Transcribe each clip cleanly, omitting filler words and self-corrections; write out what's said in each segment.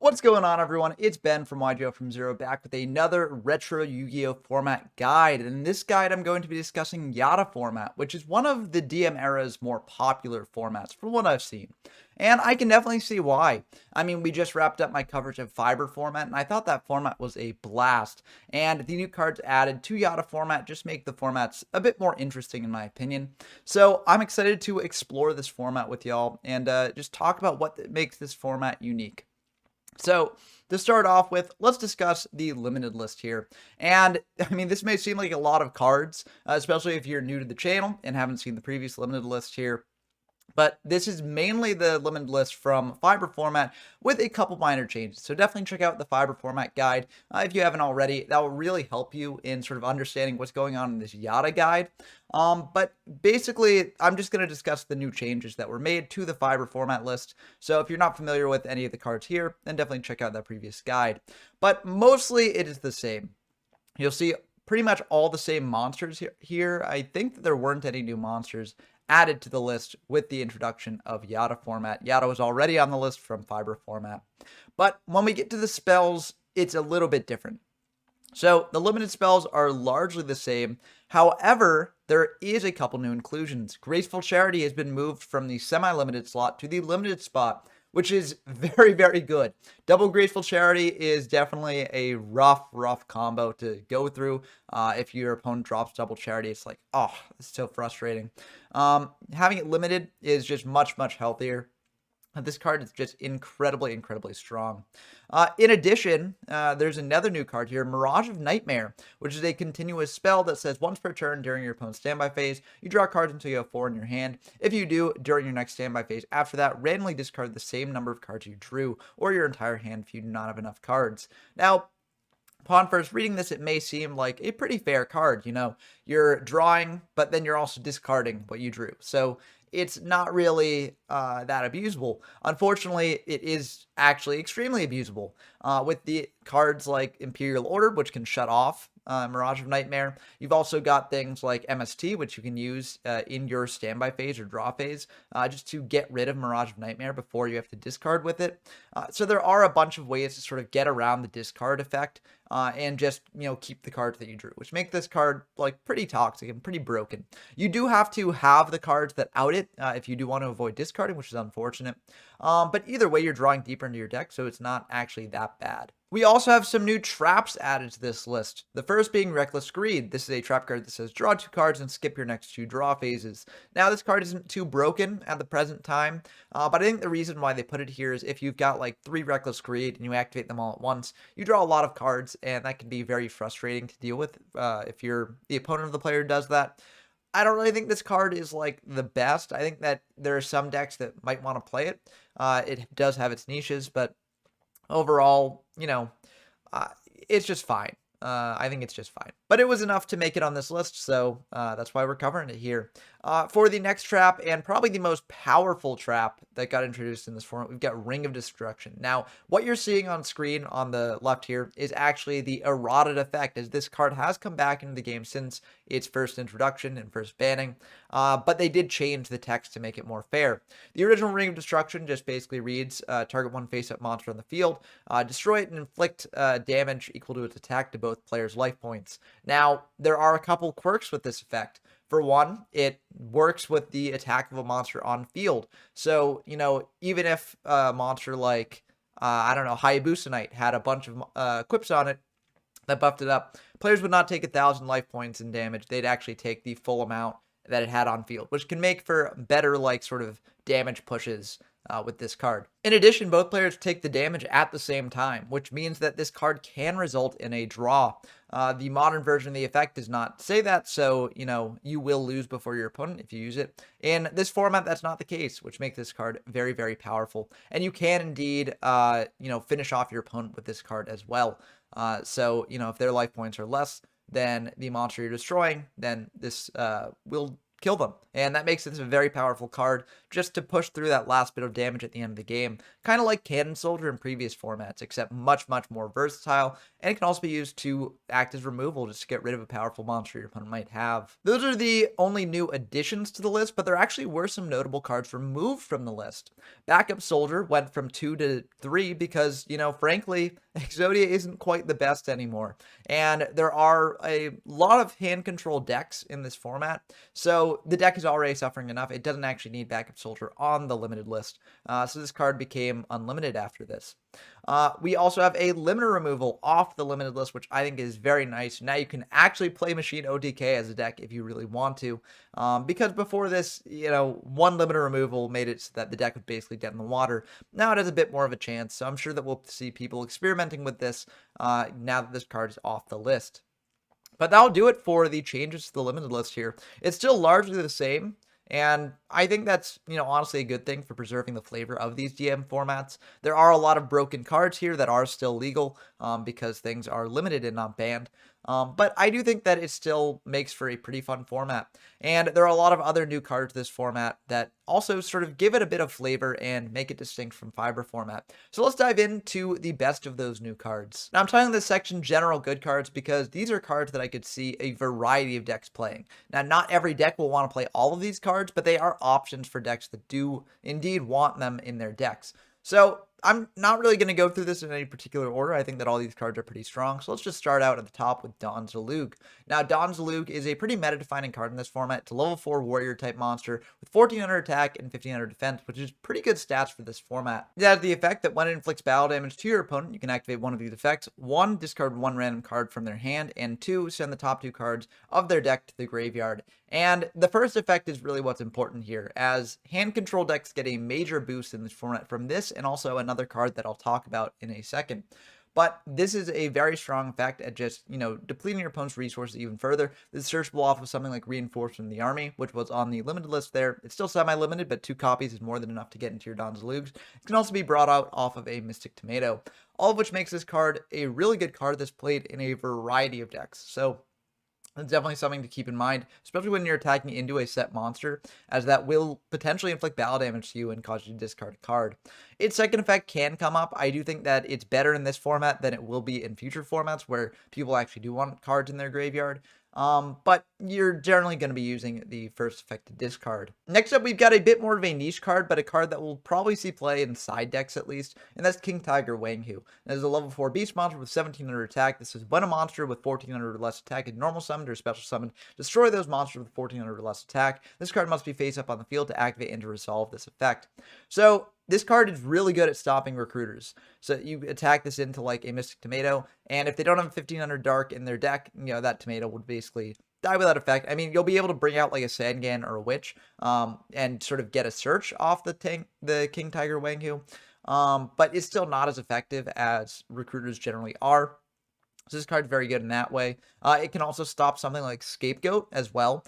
What's going on, everyone? It's Ben from YGO from Zero back with another retro Yu-Gi-Oh format guide. And in this guide, I'm going to be discussing Yata format, which is one of the DM era's more popular formats from what I've seen. And I can definitely see why. I mean, we just wrapped up my coverage of Fiber format, and I thought that format was a blast. And the new cards added to Yata format just make the formats a bit more interesting, in my opinion. So I'm excited to explore this format with y'all and just talk about what makes this format unique. So, to start off with, let's discuss the limited list here. And, I mean, this may seem like a lot of cards, especially if you're new to the channel and haven't seen the previous limited list here. But this is mainly the limited list from Fiber format with a couple minor changes. So definitely check out the Fiber format guide if you haven't already. That will really help you in sort of understanding what's going on in this Yata guide. But basically, I'm just going to discuss the new changes that were made to the Fiber format list. So if you're not familiar with any of the cards here, then definitely check out that previous guide. But mostly it is the same. You'll see pretty much all the same monsters here. I think that there weren't any new monsters added to the list with the introduction of Yata format. Yata was already on the list from Fiber format. But when we get to the spells, it's a little bit different. So the limited spells are largely the same. However, there is a couple new inclusions. Graceful Charity has been moved from the semi-limited slot to the limited spot, which is very, very good. Double Graceful Charity is definitely a rough combo to go through. If your opponent drops Double Charity, it's like, oh, it's so frustrating. Having it limited is just much healthier. This card is just incredibly strong. In addition, there's another new card here, Mirage of Nightmare, which is a continuous spell that says once per turn during your opponent's standby phase, you draw cards until you have 4 in your hand. If you do, during your next standby phase after that, randomly discard the same number of cards you drew, or your entire hand if you do not have enough cards. Now, upon first reading this, it may seem like a pretty fair card. You know, you're drawing, but then you're also discarding what you drew. So it's not really that abusable. Unfortunately, it is actually extremely abusable with the cards like Imperial Order, which can shut off Mirage of Nightmare. You've also got things like MST, which you can use in your standby phase or draw phase just to get rid of Mirage of Nightmare before you have to discard with it. So there are a bunch of ways to sort of get around the discard effect and just, you know, keep the cards that you drew, which make this card like pretty toxic and pretty broken. You do have to have the cards that out it if you do want to avoid discarding, which is unfortunate. But either way, you're drawing deeper into your deck, so it's not actually that bad. We also have some new traps added to this list. The first being Reckless Greed. This is a trap card that says draw 2 cards and skip your next 2 draw phases. Now, this card isn't too broken at the present time, but I think the reason why they put it here is if you've got like 3 Reckless Greed and you activate them all at once, you draw a lot of cards, and that can be very frustrating to deal with if you're the opponent of the player does that. I don't really think this card is like the best. I think that there are some decks that might want to play it. It does have its niches, but overall, you know, it's just fine. I think it's just fine. But it was enough to make it on this list, so that's why we're covering it here. For the next trap, and probably the most powerful trap that got introduced in this format, we've got Ring of Destruction. Now, what you're seeing on screen on the left here is actually the eroded effect, as this card has come back into the game since its first introduction and first banning, but they did change the text to make it more fair. The original Ring of Destruction just basically reads, target one face-up monster on the field, destroy it and inflict damage equal to its attack to both players' life points. Now, there are a couple quirks with this effect. For one, it works with the attack of a monster on field. So, you know, even if a monster like, I don't know, Hayabusa Knight had a bunch of quips on it that buffed it up, players would not take 1,000 life points in damage. They'd actually take the full amount that it had on field, which can make for better, like, sort of damage pushes with this card. In addition, both players take the damage at the same time, which means that this card can result in a draw. The modern version of the effect does not say that, so, you know, you will lose before your opponent if you use it. In this format, that's not the case, which makes this card very powerful. And you can indeed, you know, finish off your opponent with this card as well. So, you know, if their life points are less than the monster you're destroying, then this will kill them. And that makes this a very powerful card just to push through that last bit of damage at the end of the game, kind of like Cannon Soldier in previous formats, except much, much more versatile, and it can also be used to act as removal just to get rid of a powerful monster your opponent might have. Those are the only new additions to the list, but there actually were some notable cards removed from the list. Backup Soldier went from 2 to 3 because, frankly, Exodia isn't quite the best anymore. And there are a lot of hand control decks in this format, so the deck is already suffering enough. It doesn't actually need Backup Soldier on the limited list, so this card became unlimited after this. We also have a limiter removal off the limited list, which I think is very nice. Now you can actually play Machine OTK as a deck if you really want to, because before this, one limiter removal made it so that the deck was basically dead in the water. Now it has a bit more of a chance, so I'm sure that we'll see people experimenting with this now that this card is off the list. But that'll do it for the changes to the limited list here. It's still largely the same, and I think that's, honestly a good thing for preserving the flavor of these DM formats. There are a lot of broken cards here that are still legal because things are limited and not banned. But I do think that it still makes for a pretty fun format. And there are a lot of other new cards to this format that also sort of give it a bit of flavor and make it distinct from Fiber format. So let's dive into the best of those new cards. Now I'm titling this section General Good Cards because these are cards that I could see a variety of decks playing. Now not every deck will want to play all of these cards, but they are options for decks that do indeed want them in their decks. So I'm not really going to go through this in any particular order. I think that all these cards are pretty strong. So let's just start out at the top with Dawn Zalug. Now, Dawn Zalug is a pretty meta-defining card in this format. It's a level 4 warrior type monster with 1400 attack and 1500 defense, which is pretty good stats for this format. It has the effect that when it inflicts battle damage to your opponent, you can activate one of these effects. 1, discard 1 random card from their hand, and 2, send the top 2 cards of their deck to the graveyard. And the first effect is really what's important here, as hand control decks get a major boost in this format from this and also another card that I'll talk about in a second. But this is a very strong effect at just, depleting your opponent's resources even further. This is searchable off of something like Reinforcement in the Army, which was on the limited list there. It's still semi-limited, but 2 copies is more than enough to get into your Dawn Zalugs. It can also be brought out off of a Mystic Tomato, all of which makes this card a really good card that's played in a variety of decks. So that's definitely something to keep in mind, especially when you're attacking into a set monster, as that will potentially inflict battle damage to you and cause you to discard a card. Its second effect can come up. I do think that it's better in this format than it will be in future formats where people actually do want cards in their graveyard. But you're generally going to be using the first effect to discard. Next up, we've got a bit more of a niche card, but a card that we'll probably see play in side decks at least, and that's King Tiger Wanghu. This is a level 4 beast monster with 1700 attack. This is when a monster with 1400 or less attack is normal summoned or special summoned, destroy those monsters with 1400 or less attack. This card must be face up on the field to activate and to resolve this effect. So this card is really good at stopping recruiters. So you attack this into like a Mystic Tomato, and if they don't have 1500 Dark in their deck, that tomato would basically die without effect. I mean, you'll be able to bring out like a Sangan or a Witch, and sort of get a search off the King Tiger Wanghu, but it's still not as effective as recruiters generally are. So this card's very good in that way. It can also stop something like Scapegoat as well.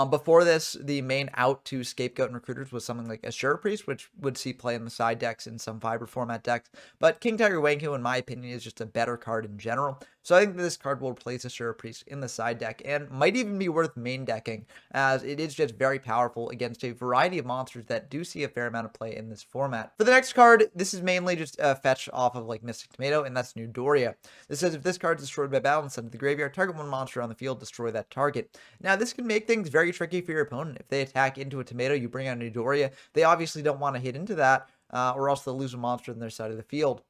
Before this, the main out to Scapegoat and Recruiters was something like Assure Priest, which would see play in the side decks in some Fiber format decks. But King Tiger Wanghu, in my opinion, is just a better card in general. So I think that this card will replace Assure Priest in the side deck and might even be worth main decking, as it is just very powerful against a variety of monsters that do see a fair amount of play in this format. For the next card, this is mainly just a fetch off of like Mystic Tomato, and that's New Doria. This says if this card is destroyed by battle and sent to the graveyard, target one monster on the field, destroy that target. Now this can make things very tricky for your opponent. If they attack into a tomato, you bring out New Doria, they obviously don't want to hit into that, or else they'll lose a monster on their side of the field.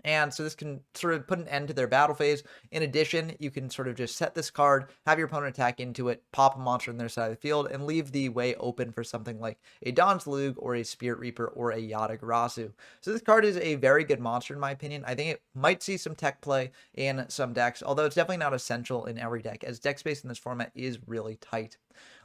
And so this can sort of put an end to their battle phase. In addition, you can sort of just set this card, have your opponent attack into it, pop a monster on their side of the field, and leave the way open for something like a Dawn Zalug or a Spirit Reaper or a Yata. So this card is a very good monster in my opinion. I think it might see some tech play in some decks, although it's definitely not essential in every deck, as deck space in this format is really tight.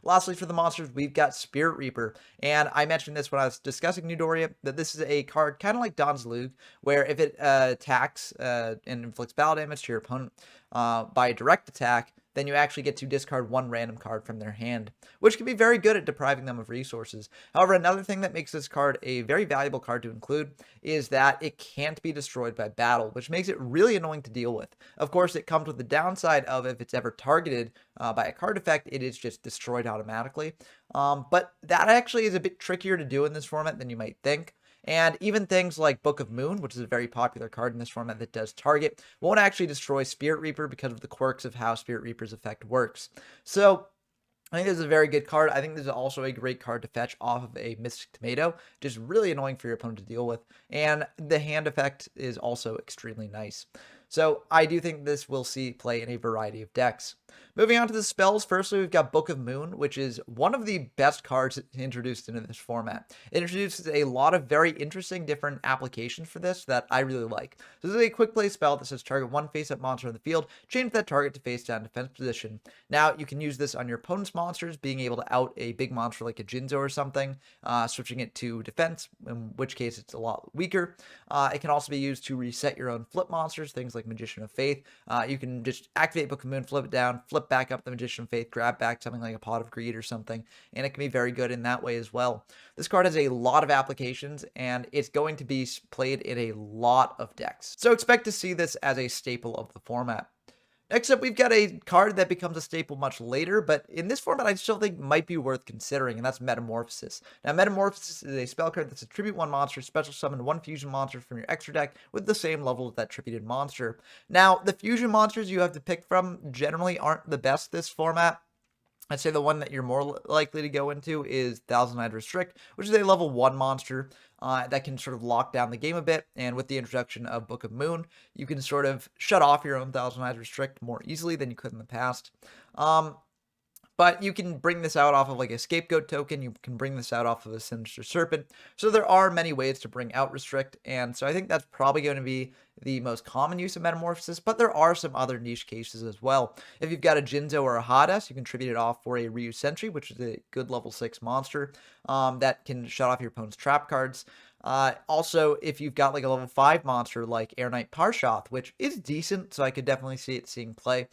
Lastly, for the monsters, we've got Spirit Reaper, and I mentioned this when I was discussing New Doria, that this is a card kind of like Dawn Zalug, where if it attacks and inflicts battle damage to your opponent by a direct attack, then you actually get to discard one random card from their hand, which can be very good at depriving them of resources. However, another thing that makes this card a very valuable card to include is that it can't be destroyed by battle, which makes it really annoying to deal with. Of course, it comes with the downside of if it's ever targeted by a card effect, it is just destroyed automatically. But that actually is a bit trickier to do in this format than you might think. And even things like Book of Moon, which is a very popular card in this format that does target, won't actually destroy Spirit Reaper because of the quirks of how Spirit Reaper's effect works. So I think this is a very good card. I think this is also a great card to fetch off of a Mystic Tomato, just really annoying for your opponent to deal with. And the hand effect is also extremely nice. So I do think this will see play in a variety of decks. Moving on to the spells, firstly, we've got Book of Moon, which is one of the best cards introduced into this format. It introduces a lot of very interesting different applications for this that I really like. So this is a quick play spell that says target one face-up monster in the field, change that target to face-down defense position. Now, you can use this on your opponent's monsters, being able to out a big monster like a Jinzo or something, switching it to defense, in which case it's a lot weaker. It can also be used to reset your own flip monsters, things like Magician of Faith. You can just activate Book of Moon, flip it down, flip back up the Magician of Faith, grab back something like a Pot of Greed or something, and it can be very good in that way as well. This card has a lot of applications, and it's going to be played in a lot of decks. So expect to see this as a staple of the format. Next up, we've got a card that becomes a staple much later, but in this format, I still think might be worth considering, and that's Metamorphosis. Now, Metamorphosis is a spell card that's a tribute one monster, special summon one fusion monster from your extra deck with the same level as that tributed monster. Now, the fusion monsters you have to pick from generally aren't the best this format. I'd say the one that you're more likely to go into is Thousand Eyed Restrict, which is a level 1 monster that can sort of lock down the game a bit. And with the introduction of Book of Moon, you can sort of shut off your own Thousand Eyed Restrict more easily than you could in the past. But you can bring this out off of like a Scapegoat token. You can bring this out off of a Sinister Serpent. So there are many ways to bring out Restrict. And so I think that's probably going to be the most common use of Metamorphosis. But there are some other niche cases as well. If you've got a Jinzo or a Hades, you can tribute it off for a Ryu Sentry, which is a good level 6 monster that can shut off your opponent's trap cards. Also, if you've got like a level 5 monster like Air Knight Parshoth, which is decent, so I could definitely see it seeing play.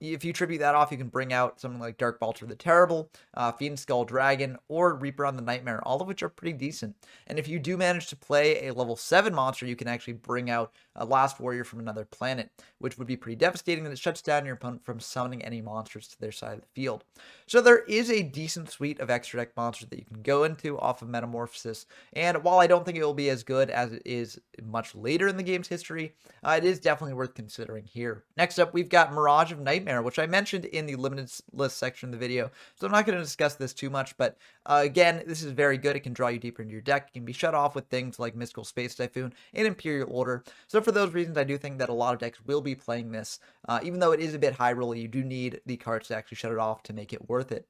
If you tribute that off, you can bring out something like Dark Balter the Terrible, Fiend Skull Dragon, or Reaper on the Nightmare, all of which are pretty decent. And if you do manage to play a level 7 monster, you can actually bring out a Last Warrior from Another Planet, which would be pretty devastating, and it shuts down your opponent from summoning any monsters to their side of the field. So there is a decent suite of extra deck monsters that you can go into off of Metamorphosis, and while I don't think it will be as good as it is much later in the game's history, it is definitely worth considering here. Next up, we've got Mirage of Nightmare, which I mentioned in the limited list section of the video, so I'm not going to discuss this too much, but again, this is very good. It can draw you deeper into your deck. It can be shut off with things like Mystical Space Typhoon and Imperial Order. So for those reasons, I do think that a lot of decks will be playing this. Even though it is a bit high roll, you do need the cards to actually shut it off to make it worth it.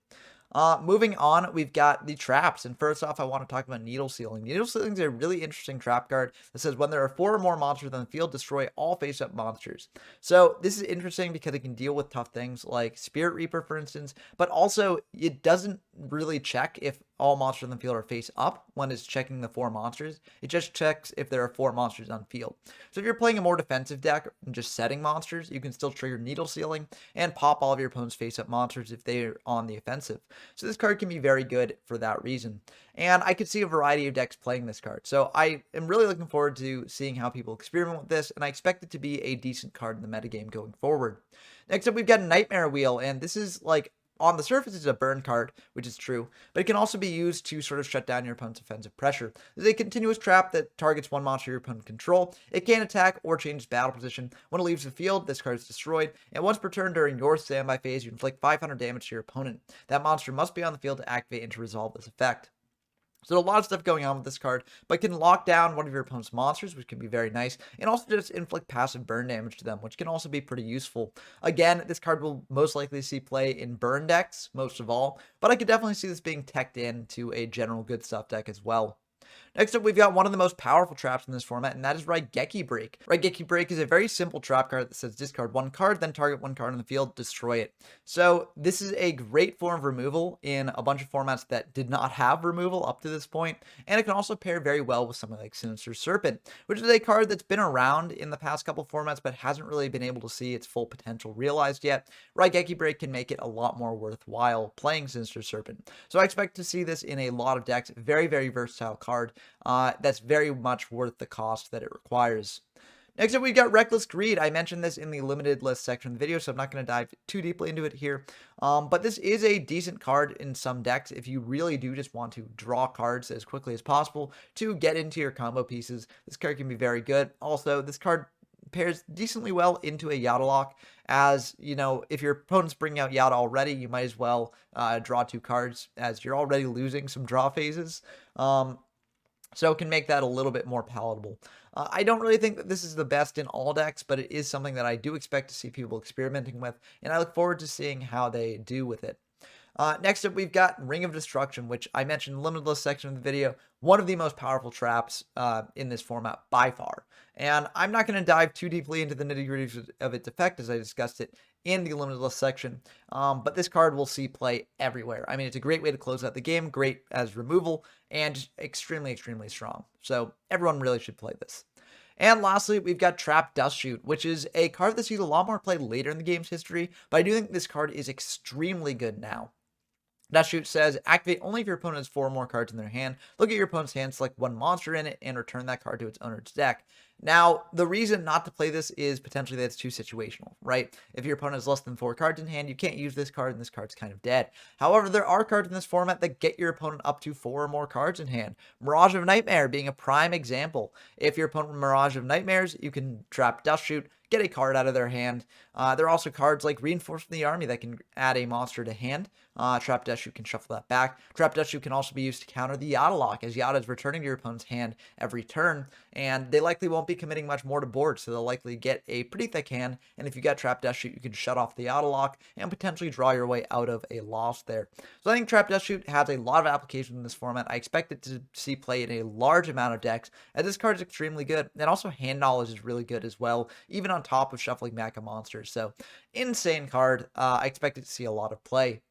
Moving on, we've got the traps, and first off, I want to talk about Needle Sealing. Needle Sealing is a really interesting trap card that says when there are 4 or more monsters on the field, destroy all face-up monsters. So this is interesting because it can deal with tough things like Spirit Reaper, for instance, but also it doesn't really check if all monsters on the field are face up when it's checking the 4 monsters. It just checks if there are 4 monsters on field. So if you're playing a more defensive deck and just setting monsters, you can still trigger Needle Sealing and pop all of your opponent's face-up monsters if they're on the offensive. So this card can be very good for that reason. And I could see a variety of decks playing this card. So I am really looking forward to seeing how people experiment with this, and I expect it to be a decent card in the metagame going forward. Next up, we've got Nightmare Wheel, and this is like, on the surface, it's a burn card, which is true, but it can also be used to sort of shut down your opponent's offensive pressure. This is a continuous trap that targets one monster your opponent control. It can attack or change battle position. When it leaves the field, this card is destroyed, and once per turn during your standby phase, you inflict 500 damage to your opponent. That monster must be on the field to activate and to resolve this effect. So a lot of stuff going on with this card, but can lock down one of your opponent's monsters, which can be very nice, and also just inflict passive burn damage to them, which can also be pretty useful. Again, this card will most likely see play in burn decks, most of all, but I could definitely see this being teched into a general good stuff deck as well. Next up, we've got one of the most powerful traps in this format, and that is Raigeki Break. Raigeki Break is a very simple trap card that says discard one card, then target one card on the field, destroy it. So this is a great form of removal in a bunch of formats that did not have removal up to this point, and it can also pair very well with something like Sinister Serpent, which is a card that's been around in the past couple formats but hasn't really been able to see its full potential realized yet. Raigeki Break can make it a lot more worthwhile playing Sinister Serpent. So I expect to see this in a lot of decks. Very, very versatile card. That's very much worth the cost that it requires. Next up, we've got Reckless Greed. I mentioned this in the limited list section of the video, so I'm not going to dive too deeply into it here. But this is a decent card in some decks if you really do just want to draw cards as quickly as possible to get into your combo pieces. This card can be very good. Also, this card pairs decently well into a Yata lock, as, you know, if your opponent's bringing out Yata already, you might as well draw 2 cards, as you're already losing some draw phases. So it can make that a little bit more palatable. I don't really think that this is the best in all decks, but it is something that I do expect to see people experimenting with, and I look forward to seeing how they do with it. Next up, we've got Ring of Destruction, which I mentioned in the limited list section of the video. One of the most powerful traps in this format by far. And I'm not going to dive too deeply into the nitty-gritty of its effect, as I discussed it in the limited list section. But this card will see play everywhere. I mean, it's a great way to close out the game, great as removal, and just extremely, extremely strong. So everyone really should play this. And lastly, we've got Trap Dust Shoot, which is a card that sees a lot more play later in the game's history, but I do think this card is extremely good now. Dust Shoot says, activate only if your opponent has 4 or more cards in their hand. Look at your opponent's hand, select one monster in it, and return that card to its owner's deck. Now, the reason not to play this is potentially that it's too situational, right? If your opponent has less than 4 cards in hand, you can't use this card, and this card's kind of dead. However, there are cards in this format that get your opponent up to 4 or more cards in hand. Mirage of Nightmare being a prime example. If your opponent Mirage of Nightmares, you can trap Dust Shoot, get a card out of their hand. There are also cards like Reinforcement of the Army that can add a monster to hand. Trap Dust Shoot can shuffle that back. Trap Dust Shoot can also be used to counter the Yata lock, as Yata is returning to your opponent's hand every turn, and they likely won't be committing much more to board, so they'll likely get a pretty thick hand, and if you got Trap Dust Shoot, you can shut off the Yata lock and potentially draw your way out of a loss there. So I think Trap Dust Shoot has a lot of applications in this format. I expect it to see play in a large amount of decks, as this card is extremely good, and also hand knowledge is really good as well, even on top of shuffling back a monster. So insane card. I expect it to see a lot of play.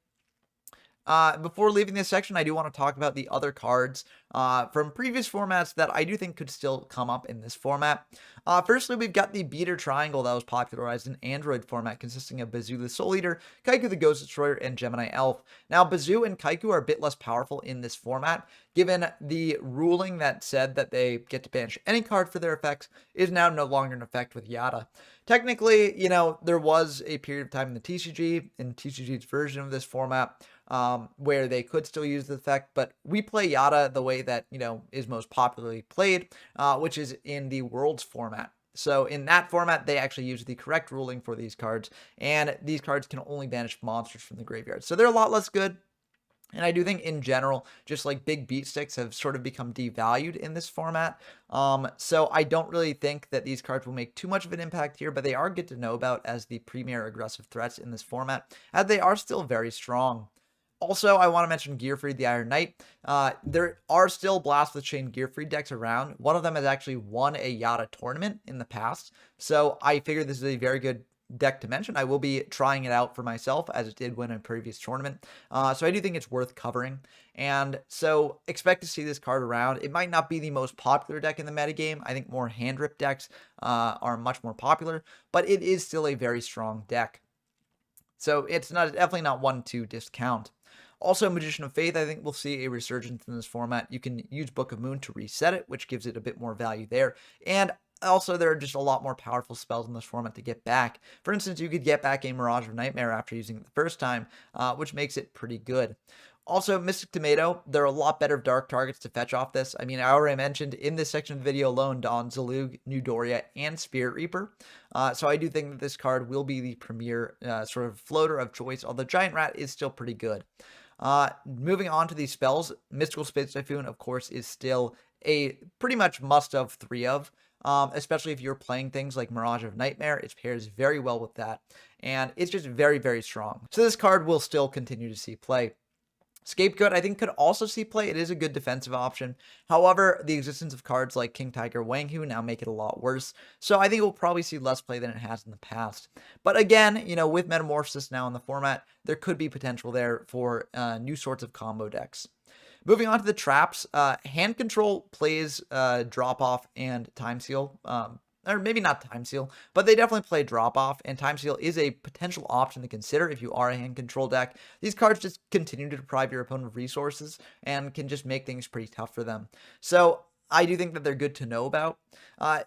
Before leaving this section, I do want to talk about the other cards from previous formats that I do think could still come up in this format. Firstly, we've got the Beater Triangle that was popularized in Android format, consisting of Bazoo the Soul Eater, Kaiku the Ghost Destroyer, and Gemini Elf. Now, Bazoo and Kaiku are a bit less powerful in this format, given the ruling that said that they get to banish any card for their effects is now no longer in effect with Yata. Technically, you know, there was a period of time in the TCG, in TCG's version of this format, where they could still use the effect, but we play Yata the way that, you know, is most popularly played, which is in the Worlds format. So in that format, they actually use the correct ruling for these cards, and these cards can only banish monsters from the graveyard. So they're a lot less good. And I do think in general, just like big beat sticks have sort of become devalued in this format. So I don't really think that these cards will make too much of an impact here, but they are good to know about as the premier aggressive threats in this format, as they are still very strong. Also, I want to mention Gearfried the Iron Knight. There are still Blast with Chain Gearfried decks around. One of them has actually won a Yata tournament in the past, so I figure this is a very good deck to mention. I will be trying it out for myself, as it did win a previous tournament. So I do think it's worth covering. And so expect to see this card around. It might not be the most popular deck in the metagame. I think more hand rip decks are much more popular, but it is still a very strong deck. So it's definitely not one to discount. Also, Magician of Faith, I think we'll see a resurgence in this format. You can use Book of Moon to reset it, which gives it a bit more value there. And also, there are just a lot more powerful spells in this format to get back. For instance, you could get back a Mirage of Nightmare after using it the first time, which makes it pretty good. Also, Mystic Tomato, there are a lot better dark targets to fetch off this. I mean, I already mentioned in this section of the video alone, Dawn, Zalug, New Doria, and Spirit Reaper. So I do think that this card will be the premier sort of floater of choice, although Giant Rat is still pretty good. Moving on to these spells, Mystical Space Typhoon, of course, is still a pretty much must-have 3 of. Especially if you're playing things like Mirage of Nightmare, it pairs very well with that, and it's just very, very strong. So this card will still continue to see play. Scapegoat, I think, could also see play. It is a good defensive option. However, the existence of cards like King Tiger Wanghu now make it a lot worse. So I think it will probably see less play than it has in the past. But again, with Metamorphosis now in the format, there could be potential there for new sorts of combo decks. Moving on to the traps, hand control plays drop off and time seal. Or maybe not time seal, but they definitely play drop off, and time seal is a potential option to consider if you are a hand control deck. These cards just continue to deprive your opponent of resources and can just make things pretty tough for them. So I do think that they're good to know about.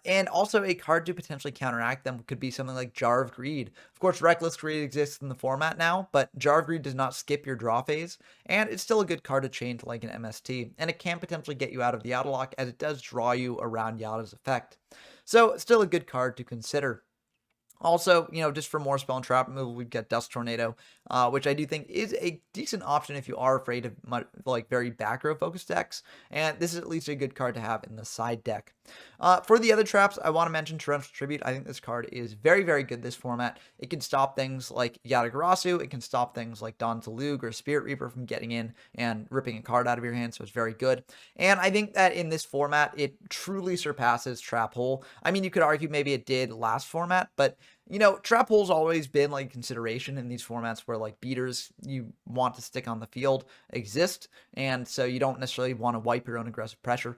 And also a card to potentially counteract them could be something like Jar of Greed. Of course, Reckless Greed exists in the format now, but Jar of Greed does not skip your draw phase, and it's still a good card to chain to like an MST, and it can potentially get you out of the Yata lock as it does draw you around Yata's effect. So, still a good card to consider. Also, just for more spell and trap removal, we've got Dust Tornado, which I do think is a decent option if you are afraid of like very back row focused decks, and this is at least a good card to have in the side deck. For the other traps, I want to mention Torrential Tribute. I think this card is very, very good this format. It can stop things like Yata-Garasu, it can stop things like Dawn Talug or Spirit Reaper from getting in and ripping a card out of your hand, so it's very good. And I think that in this format, it truly surpasses Trap Hole. I mean, you could argue maybe it did last format, but Trap Hole's always been like consideration in these formats where like beaters you want to stick on the field exist, and so you don't necessarily want to wipe your own aggressive pressure.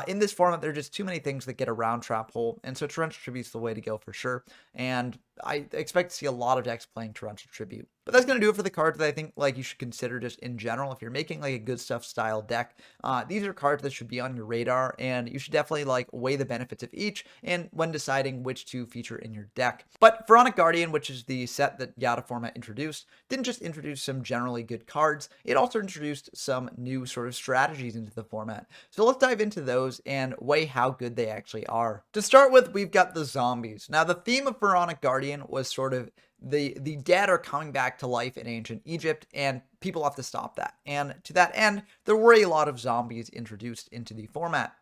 In this format, there are just too many things that get around Trap Hole, and so Torrential Tribute's the way to go for sure. And I expect to see a lot of decks playing Torrential Tribute. But that's going to do it for the cards that I think like you should consider just in general if you're making like a good stuff style deck. These are cards that should be on your radar, and you should definitely like weigh the benefits of each and when deciding which to feature in your deck. But Pharaonic Guardian, which is the set that Yata format introduced, didn't just introduce some generally good cards, it also introduced some new sort of strategies into the format. So let's dive into those and weigh how good they actually are. To start with, we've got the zombies. Now, the theme of Pharaonic Guardian was sort of the dead are coming back to life in ancient Egypt, and people have to stop that. And to that end, there were a lot of zombies introduced into the format.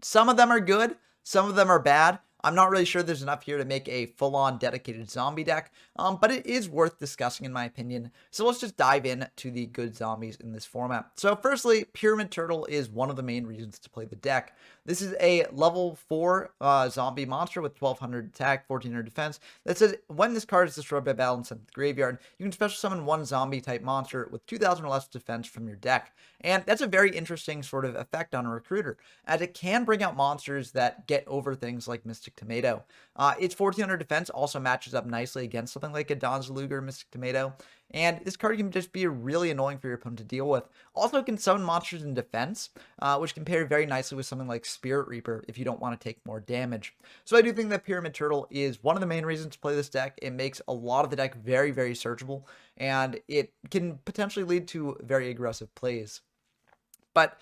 Some of them are good, some of them are bad. I'm not really sure there's enough here to make a full-on dedicated zombie deck, but it is worth discussing in my opinion. So let's just dive in to the good zombies in this format. So firstly, Pyramid Turtle is one of the main reasons to play the deck. This is a level 4 zombie monster with 1200 attack, 1400 defense that says when this card is destroyed by battle and sent to the graveyard, you can special summon one zombie type monster with 2000 or less defense from your deck. And that's a very interesting sort of effect on a recruiter, as it can bring out monsters that get over things like Mystic Tomato. Its 1400 defense also matches up nicely against something like a Dawn Talug or Mystic Tomato, and this card can just be really annoying for your opponent to deal with. Also, it can summon monsters in defense, which can pair very nicely with something like Spirit Reaper if you don't want to take more damage. So I do think that Pyramid Turtle is one of the main reasons to play this deck. It makes a lot of the deck very, very searchable, and it can potentially lead to very aggressive plays. But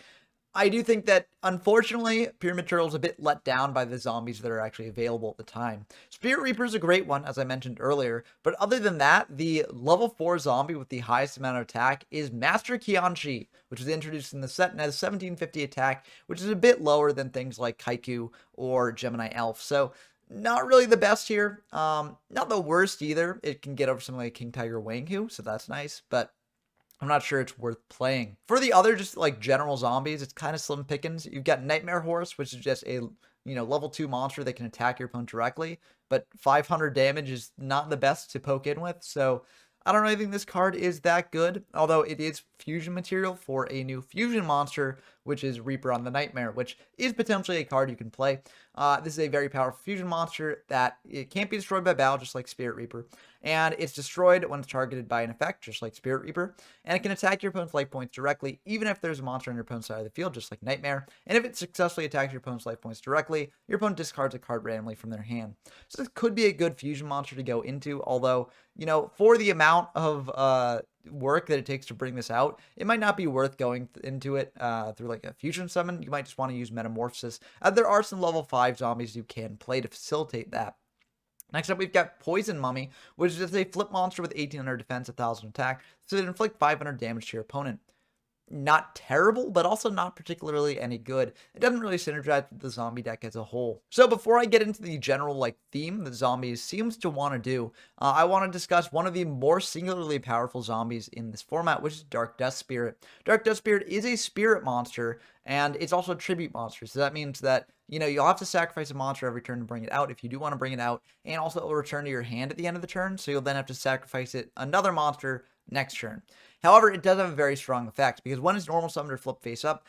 I do think that, unfortunately, Pyramid Turtle is a bit let down by the zombies that are actually available at the time. Spirit Reaper is a great one, as I mentioned earlier, but other than that, the level 4 zombie with the highest amount of attack is Master Qianxi, which was introduced in the set and has 1750 attack, which is a bit lower than things like Kaiku or Gemini Elf. So not really the best here. Not the worst either. It can get over something like King Tiger Wanghu, so that's nice, but I'm not sure it's worth playing. For the other just like general zombies, it's kind of slim pickings. You've got Nightmare Horse, which is just a level 2 monster that can attack your opponent directly, but 500 damage is not the best to poke in with. So I don't really think this card is that good, although it is fusion material for a new fusion monster, which is Reaper on the Nightmare, which is potentially a card you can play. This is a very powerful fusion monster that it can't be destroyed by battle, just like Spirit Reaper, and it's destroyed when it's targeted by an effect, just like Spirit Reaper, and it can attack your opponent's life points directly, even if there's a monster on your opponent's side of the field, just like Nightmare, and if it successfully attacks your opponent's life points directly, your opponent discards a card randomly from their hand. So this could be a good fusion monster to go into, although, for the amount of work that it takes to bring this out, it might not be worth going into it through like a fusion summon. You might just want to use Metamorphosis. There are some level 5 zombies you can play to facilitate that. Next up, we've got Poison Mummy, which is a flip monster with 1800 defense, 1000 attack, so it inflict 500 damage to your opponent. not terrible, but also not particularly any good. It doesn't really synergize with the zombie deck as a whole. So before I get into the general theme that zombies seems to want to do, I want to discuss one of the more singularly powerful zombies in this format, which is Dark Death Spirit. Dark Death Spirit is a spirit monster, and it's also a tribute monster. So that means that, you'll have to sacrifice a monster every turn to bring it out if you do want to bring it out, and also it will return to your hand at the end of the turn, so you'll then have to sacrifice another monster next turn. However, it does have a very strong effect, because when it's normal summoned or flip face up,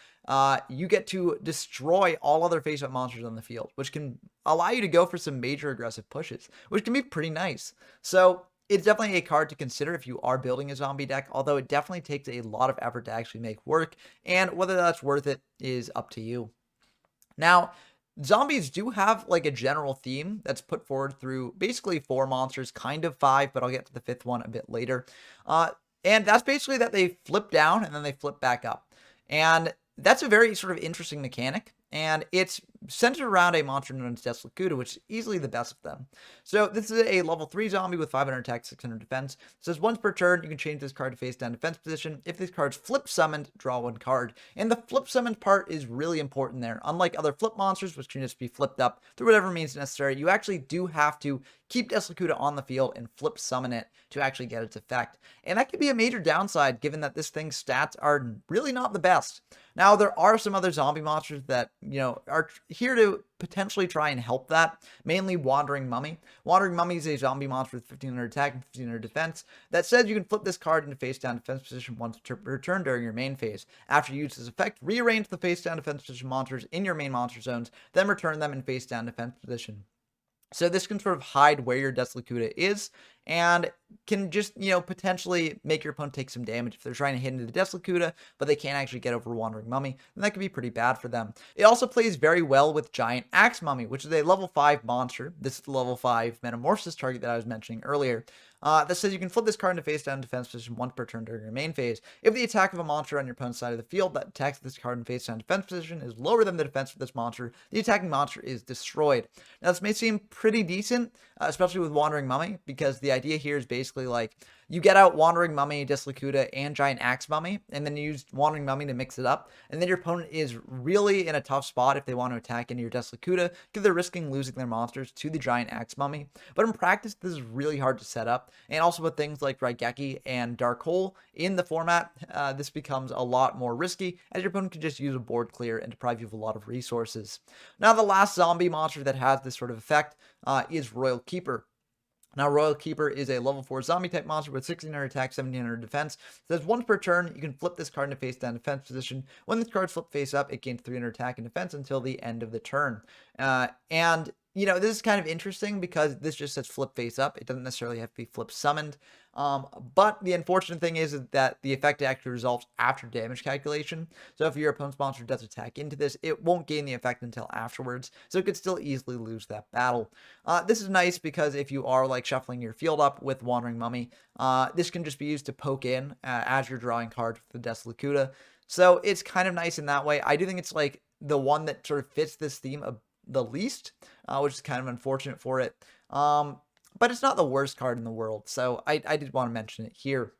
you get to destroy all other face up monsters on the field, which can allow you to go for some major aggressive pushes, which can be pretty nice. So it's definitely a card to consider if you are building a zombie deck, although it definitely takes a lot of effort to actually make work, and whether that's worth it is up to you. Now, zombies do have a general theme that's put forward through basically 4 monsters, kind of 5, but I'll get to the 5th one a bit later. And that's basically that they flip down and then they flip back up. And that's a very sort of interesting mechanic, and it's centered around a monster known as Ellietincan, which is easily the best of them. So this is a level 3 zombie with 500 attack, 600 defense. It says once per turn, you can change this card to face down defense position. If this card's flip summoned, draw 1 card. And the flip summoned part is really important there. Unlike other flip monsters, which can just be flipped up through whatever means necessary, you actually do have to keep Ellietincan on the field and flip summon it to actually get its effect. And that could be a major downside, given that this thing's stats are really not the best. Now, there are some other zombie monsters that, are here to potentially try and help that, mainly Wandering Mummy. Wandering Mummy is a zombie monster with 1500 attack and 1500 defense that says you can flip this card into face down defense position once per turn during your main phase. After you use this effect, rearrange the face down defense position monsters in your main monster zones, then return them in face down defense position. So this can sort of hide where your Ellietincan is, and can just, potentially make your opponent take some damage. If they're trying to hit into the Ellietincan, but they can't actually get over Wandering Mummy, then that could be pretty bad for them. It also plays very well with Giant Axe Mummy, which is a level 5 monster. This is the level 5 Metamorphosis target that I was mentioning earlier. That says you can flip this card into face down defense position once per turn during your main phase. If the attack of a monster on your opponent's side of the field that attacks this card in face down defense position is lower than the defense of this monster, the attacking monster is destroyed. Now, this may seem pretty decent, especially with Wandering Mummy, because the idea here is basically you get out Wandering Mummy, Ellietincan, and Giant Axe Mummy, and then you use Wandering Mummy to mix it up, and then your opponent is really in a tough spot if they want to attack into your Ellietincan, because they're risking losing their monsters to the Giant Axe Mummy. But in practice, this is really hard to set up, and also with things like Raigeki and Dark Hole in the format, this becomes a lot more risky, as your opponent can just use a board clear and deprive you of a lot of resources. Now, the last zombie monster that has this sort of effect is Royal Keeper. Now, Royal Keeper is a level 4 zombie type monster with 1600 attack, 1700 defense. It says once per turn, you can flip this card into face down defense position. When this card's flipped face up, it gains 300 attack and defense until the end of the turn. This is kind of interesting because this just says flip face up. It doesn't necessarily have to be flip summoned. But the unfortunate thing is that the effect actually resolves after damage calculation. So if your opponent's monster does attack into this, it won't gain the effect until afterwards. So it could still easily lose that battle. This is nice because if you are shuffling your field up with Wandering Mummy, this can just be used to poke in as you're drawing cards with the Ellietincan. So it's kind of nice in that way. I do think it's the one that sort of fits this theme the least, which is kind of unfortunate for it. But it's not the worst card in the world, so I did want to mention it here.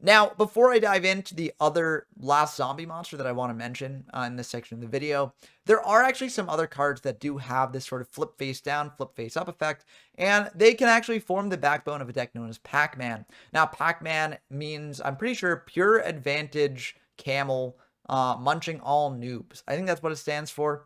Now, before I dive into the other last zombie monster that I want to mention in this section of the video, there are actually some other cards that do have this sort of flip face down, flip face up effect, and they can actually form the backbone of a deck known as Pacman. Now, Pacman means, I'm pretty sure, Pure Advantage Camel Munching All Noobs. I think that's what it stands for.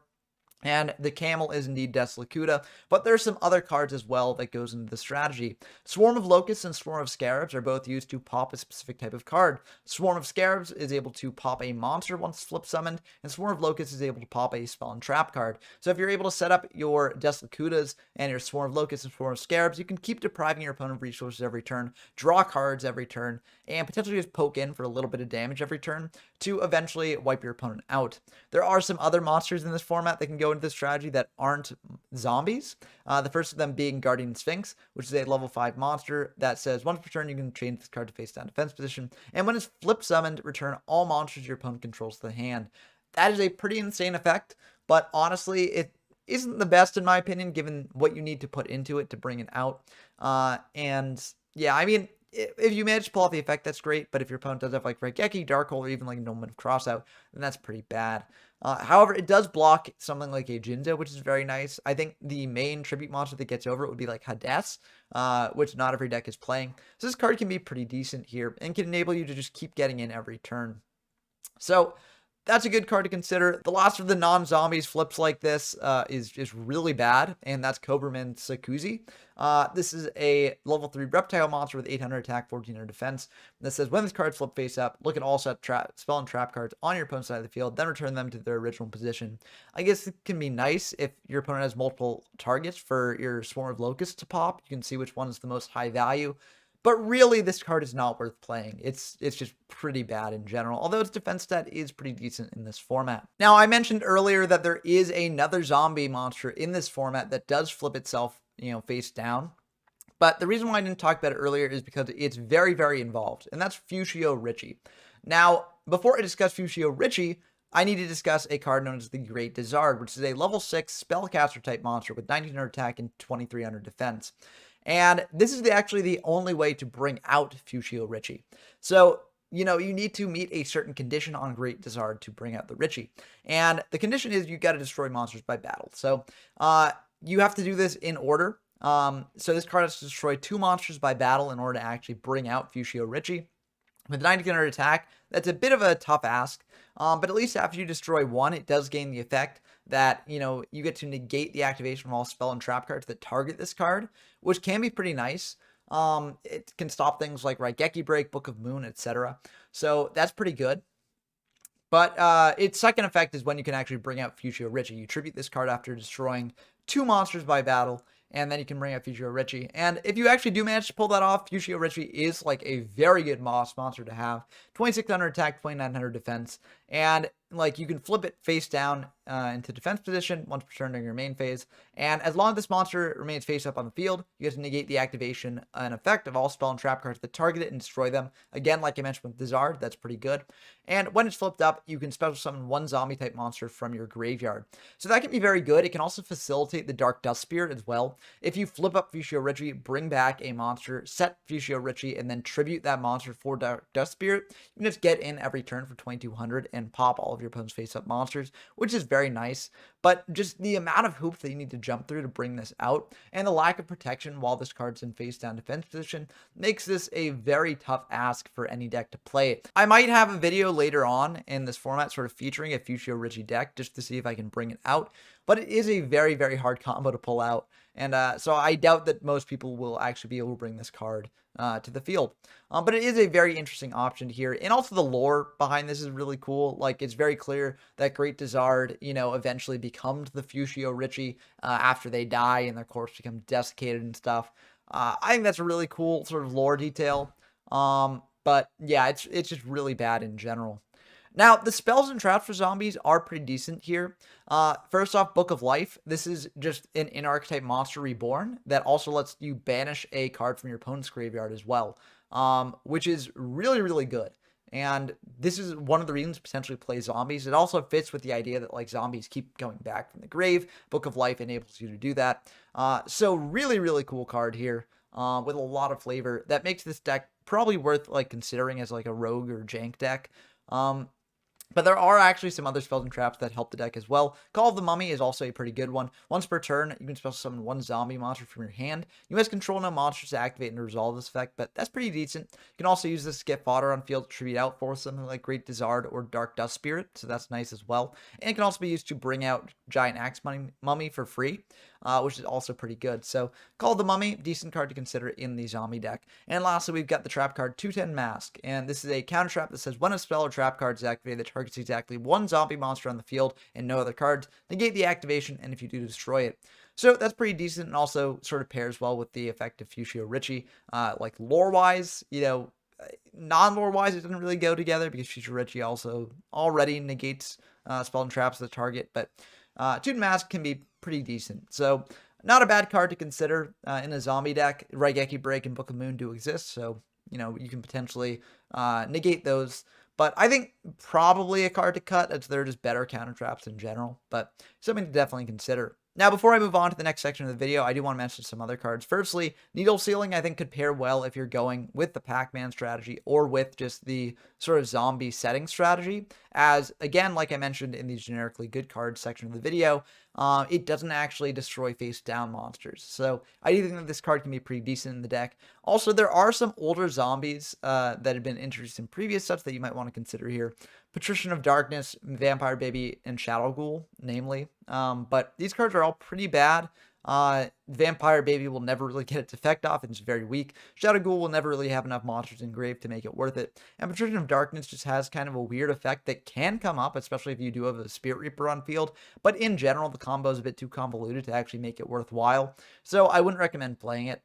And the camel is indeed Ellietincan, but there's some other cards as well that goes into the strategy. Swarm of Locusts and Swarm of Scarabs are both used to pop a specific type of card. Swarm of Scarabs is able to pop a monster once flip summoned, and Swarm of Locusts is able to pop a spell and trap card. So if you're able to set up your Ellietinca's and your Swarm of Locusts and Swarm of Scarabs, you can keep depriving your opponent of resources every turn, draw cards every turn, and potentially just poke in for a little bit of damage every turn to eventually wipe your opponent out. There are some other monsters in this format that can go into this strategy that aren't zombies. The first of them being Guardian Sphinx, which is a level 5 monster that says once per turn you can change this card to face down defense position, and when it's flip summoned, return all monsters your opponent controls to the hand. That is a pretty insane effect, but honestly, it isn't the best in my opinion, given what you need to put into it to bring it out. And yeah, I mean, if you manage to pull off the effect, that's great. But if your opponent does have like Raigeki, Dark Hole, or even like No of Crossout, then that's pretty bad. However, it does block something like a Jinzo, which is very nice. I think the main tribute monster that gets over it would be like Hades, which not every deck is playing. So this card can be pretty decent here and can enable you to just keep getting in every turn. So that's a good card to consider. The last of the non-zombies flips like this is just really bad, and that's Cobraman Sakuzi. This is a level 3 reptile monster with 800 attack, 1400 defense. That says when this card flip face up, look at all spell and trap cards on your opponent's side of the field, then return them to their original position. I guess it can be nice if your opponent has multiple targets for your Swarm of Locusts to pop. You can see which one is the most high value. But really, this card is not worth playing. It's just pretty bad in general, although its defense stat is pretty decent in this format. Now, I mentioned earlier that there is another zombie monster in this format that does flip itself, face down. But the reason why I didn't talk about it earlier is because it's very, very involved, and that's Fushio Richie. Now, before I discuss Fushio Richie, I need to discuss a card known as the Great Dizard, which is a level 6 spellcaster type monster with 1900 attack and 2300 defense. And this is actually the only way to bring out Fushio Richie. So, you need to meet a certain condition on Great Dizard to bring out the Richie. And the condition is you got to destroy monsters by battle. So, you have to do this in order. So this card has to destroy 2 monsters by battle in order to actually bring out Fushio Richie. With 1900 attack, that's a bit of a tough ask. But at least after you destroy one, it does gain the effect that, you get to negate the activation of all spell and trap cards that target this card, which can be pretty nice. It can stop things like Raigeki Break, Book of Moon, etc. So that's pretty good. But its second effect is when you can actually bring out Fushio Richie. You tribute this card after destroying 2 monsters by battle, and then you can bring out Fushio Richie. And if you actually do manage to pull that off, Fushio Richie is like a very good monster to have. 2600 attack, 2900 defense, and like you can flip it face down into defense position once per turn during your main phase. And as long as this monster remains face up on the field, you get to negate the activation and effect of all spell and trap cards that target it and destroy them. Again, like I mentioned with Dizard, that's pretty good. And when it's flipped up, you can special summon 1 zombie type monster from your graveyard. So that can be very good. It can also facilitate the Dark Dust Spirit as well. If you flip up Fushio Richie, bring back a monster, set Fushio Richie, and then tribute that monster for Dark Dust Spirit, you can just get in every turn for 2200 and pop all of your opponent's face-up monsters, which is very nice. But just the amount of hoops that you need to jump through to bring this out, and the lack of protection while this card's in face-down defense position, makes this a very tough ask for any deck to play it. I might have a video later on in this format sort of featuring a Fushio Richie deck, just to see if I can bring it out. But it is a very, very hard combo to pull out. And so I doubt that most people will actually be able to bring this card to the field. But it is a very interesting option here. And also the lore behind this is really cool. Like, it's very clear that Great Dizard, eventually becomes the Fushio Richie after they die and their corpse becomes desiccated and stuff. I think that's a really cool sort of lore detail. But yeah, it's just really bad in general. Now, the spells and traps for zombies are pretty decent here. First off, Book of Life. This is just an in-archetype monster reborn that also lets you banish a card from your opponent's graveyard as well, which is really, really good. And this is one of the reasons to potentially play zombies. It also fits with the idea that like zombies keep going back from the grave. Book of Life enables you to do that. So really, really cool card here with a lot of flavor that makes this deck probably worth like considering as like a rogue or jank deck. But there are actually some other spells and traps that help the deck as well. Call of the Mummy is also a pretty good one. Once per turn, you can special summon 1 zombie monster from your hand. You must control no monsters to activate and resolve this effect, but that's pretty decent. You can also use this to get fodder on field to tribute out for something like Great Dizard or Dark Dust Spirit, so that's nice as well. And it can also be used to bring out Giant Axe Mummy for free, which is also pretty good. So Call of the Mummy, decent card to consider in the zombie deck. And lastly, we've got the trap card 210 Mask, and this is a counter trap that says when a spell or trap card is activated that targets exactly 1 zombie monster on the field and no other cards, negate the activation, and if you do, destroy it. So that's pretty decent and also sort of pairs well with the effect of Fushio Richie. Like lore-wise, non-lore-wise, it doesn't really go together because Fushio Richie also already negates spell and traps the target, but 210 Mask can be pretty decent. So not a bad card to consider in a zombie deck. Raigeki Break and Book of Moon do exist, so you can potentially negate those. But I think probably a card to cut as they're just better counter traps in general, but something to definitely consider. Now, before I move on to the next section of the video, I do want to mention some other cards. Firstly, Needle Sealing I think could pair well if you're going with the Pacman strategy or with just the sort of zombie setting strategy. As, again, like I mentioned in the generically good cards section of the video, it doesn't actually destroy face-down monsters. So I do think that this card can be pretty decent in the deck. Also, there are some older zombies that have been introduced in previous sets that you might want to consider here. Patrician of Darkness, Vampire Baby, and Shadow Ghoul, namely. But these cards are all pretty bad. Vampire Baby will never really get its effect off, and it's very weak. Shadow Ghoul will never really have enough monsters in grave to make it worth it. And Patrician of Darkness just has kind of a weird effect that can come up, especially if you do have a Spirit Reaper on field. But in general, the combo is a bit too convoluted to actually make it worthwhile. So I wouldn't recommend playing it.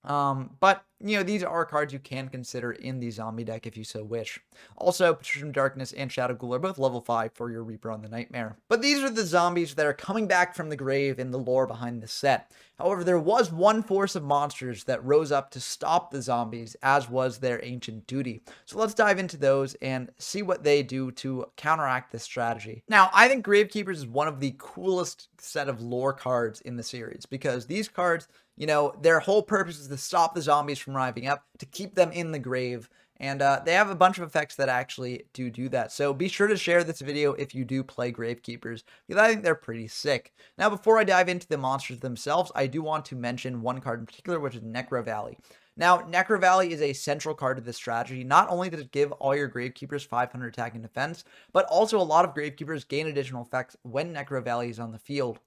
But, you know, these are cards you can consider in the zombie deck if you so wish. Also, Patrician of Darkness and Shadow Ghoul are both level 5 for your Reaper on the Nightmare. But these are the zombies that are coming back from the grave in the lore behind the set. However, there was one force of monsters that rose up to stop the zombies, as was their ancient duty. So let's dive into those and see what they do to counteract this strategy. Now, I think Gravekeepers is one of the coolest set of lore cards in the series, because these cards, you know, their whole purpose is to stop the zombies from rising up, to keep them in the grave. And they have a bunch of effects that actually do that. So be sure to share this video if you do play Gravekeepers, because I think they're pretty sick. Now, before I dive into the monsters themselves, I do want to mention one card in particular, which is Necro Valley. Now, Necro Valley is a central card to this strategy. Not only does it give all your Gravekeepers 500 attack and defense, but also a lot of Gravekeepers gain additional effects when Necro Valley is on the field.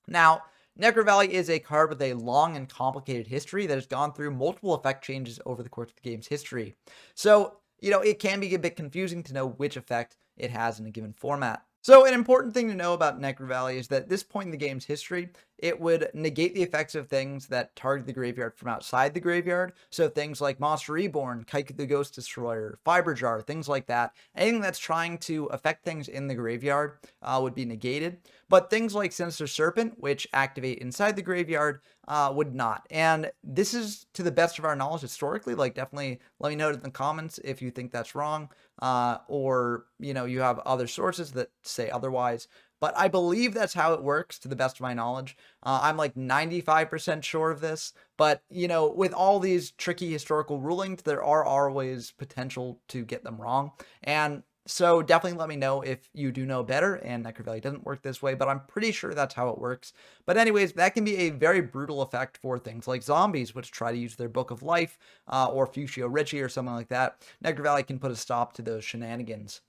Now, Necro Valley is a card with a long and complicated history that has gone through multiple effect changes over the course of the game's history. So, you know, it can be a bit confusing to know which effect it has in a given format. So an important thing to know about Necro Valley is that at this point in the game's history, it would negate the effects of things that target the graveyard from outside the graveyard. So things like Monster Reborn, Kike the Ghost Destroyer, Fiber Jar, things like that. Anything that's trying to affect things in the graveyard would be negated. But things like Sinister Serpent, which activate inside the graveyard, would not. And this is to the best of our knowledge historically. Like, definitely let me know in the comments if you think that's wrong, or, you know, you have other sources that say otherwise. But I believe that's how it works to the best of my knowledge. I'm like 95% sure of this. But, you know, with all these tricky historical rulings, there are always potential to get them wrong. And so definitely let me know if you do know better and Necro Valley doesn't work this way, but I'm pretty sure that's how it works. But anyways, that can be a very brutal effect for things like zombies, which try to use their Book of Life, or Fushio Richie or something like that. Necro Valley can put a stop to those shenanigans.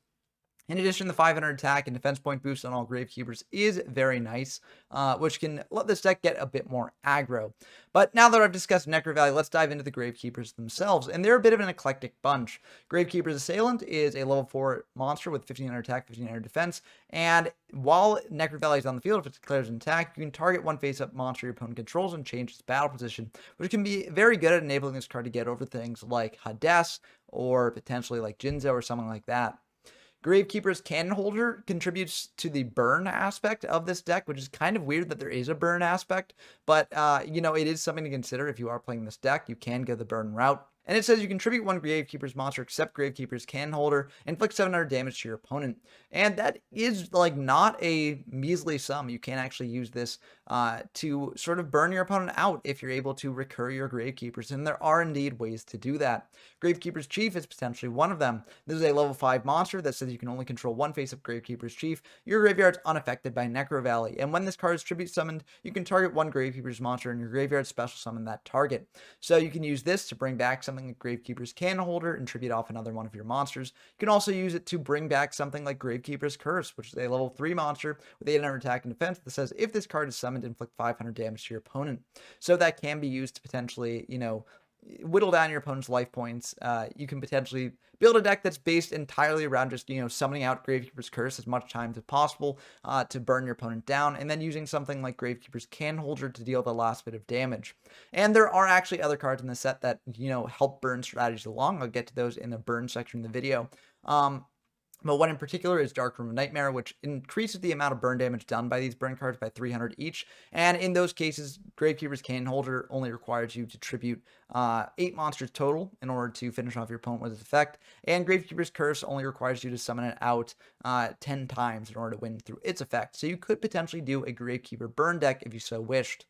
In addition, the 500 attack and defense point boost on all Gravekeepers is very nice, which can let this deck get a bit more aggro. But now that I've discussed Necro Valley, let's dive into the Gravekeepers themselves, and they're a bit of an eclectic bunch. Gravekeepers Assailant is a level 4 monster with 1500 attack, 1500 defense, and while Necro Valley is on the field, if it declares an attack, you can target one face-up monster your opponent controls and change its battle position, which can be very good at enabling this card to get over things like Hades, or potentially like Jinzo or something like that. Gravekeeper's Cannon Holder contributes to the burn aspect of this deck, which is kind of weird that there is a burn aspect, but, you know, it is something to consider if you are playing this deck. You can go the burn route. And it says you contribute one Gravekeeper's monster except Gravekeeper's Cannon Holder, inflict 700 damage to your opponent. And that is, like, not a measly sum. You can actually use this to sort of burn your opponent out if you're able to recur your Gravekeepers, and there are indeed ways to do that. Gravekeeper's Chief is potentially one of them. This is a level 5 monster that says you can only control one face-up Gravekeeper's Chief. Your graveyard's unaffected by Necro Valley, and when this card is tribute summoned, you can target one Gravekeeper's monster in your graveyard, special summon that target. So you can use this to bring back something like Gravekeeper's Cannon Holder and tribute off another one of your monsters. You can also use it to bring back something like Gravekeeper's Curse, which is a level 3 monster with 800 attack and defense that says if this card is summoned, inflict 500 damage to your opponent. So that can be used to potentially, you know, whittle down your opponent's life points. You can potentially build a deck that's based entirely around just, you know, summoning out Gravekeeper's Curse as much times as possible to burn your opponent down, and then using something like Gravekeeper's Cannon Holder to deal the last bit of damage. And there are actually other cards in the set that, you know, help burn strategies along. I'll get to those in the burn section of the video. But one in particular is Dark Room of Nightmare, which increases the amount of burn damage done by these burn cards by 300 each. And in those cases, Gravekeeper's Cannon Holder only requires you to tribute 8 monsters total in order to finish off your opponent with its effect. And Gravekeeper's Curse only requires you to summon it out 10 times in order to win through its effect. So you could potentially do a Gravekeeper burn deck if you so wished.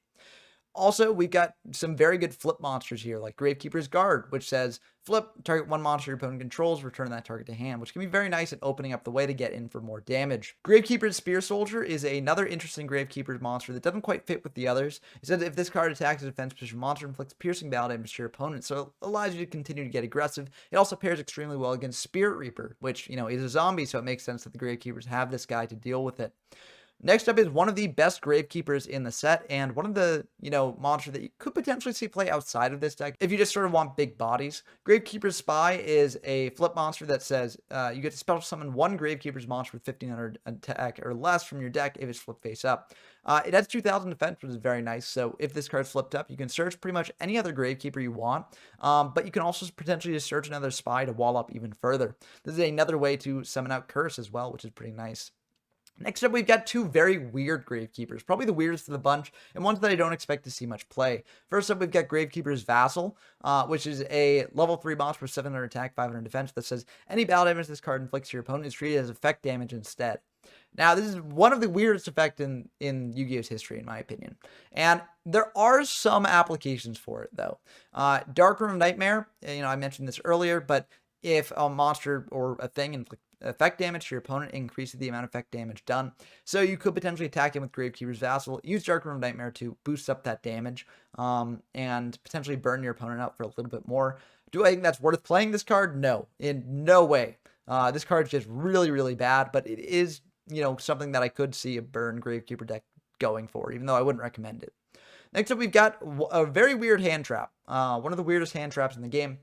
Also, we've got some very good flip monsters here, like Gravekeeper's Guard, which says, flip, target one monster your opponent controls, return that target to hand, which can be very nice at opening up the way to get in for more damage. Gravekeeper's Spear Soldier is another interesting Gravekeeper's monster that doesn't quite fit with the others. It says if this card attacks a defense position monster, inflicts piercing battle damage to your opponent, so it allows you to continue to get aggressive. It also pairs extremely well against Spirit Reaper, which, is a zombie, so it makes sense that the Gravekeepers have this guy to deal with it. Next up is one of the best Gravekeepers in the set, and one of the, monster that you could potentially see play outside of this deck if you just sort of want big bodies. Gravekeeper's Spy is a flip monster that says you get to special summon one Gravekeeper's monster with 1500 attack or less from your deck if it's flipped face up. It has 2000 defense, which is very nice, so if this card's flipped up, you can search pretty much any other Gravekeeper you want, but you can also potentially just search another Spy to wall up even further. This is another way to summon out Curse as well, which is pretty nice. Next up, we've got two very weird Gravekeepers, probably the weirdest of the bunch, and ones that I don't expect to see much play. First up, we've got Gravekeeper's Vassal, which is a level 3 monster with 700 attack, 500 defense that says any battle damage this card inflicts to your opponent is treated as effect damage instead. Now, this is one of the weirdest effects in Yu-Gi-Oh's history, in my opinion. And there are some applications for it, though. Dark Room of Nightmare, I mentioned this earlier, but if a monster or a thing inflicts effect damage to your opponent, increases the amount of effect damage done. So you could potentially attack him with Gravekeeper's Vassal, use Dark Room of Nightmare to boost up that damage, and potentially burn your opponent out for a little bit more. Do I think that's worth playing this card? No, in no way. This card is just really, really bad, but it is, something that I could see a burn Gravekeeper deck going for, even though I wouldn't recommend it. Next up, we've got a very weird hand trap. One of the weirdest hand traps in the game.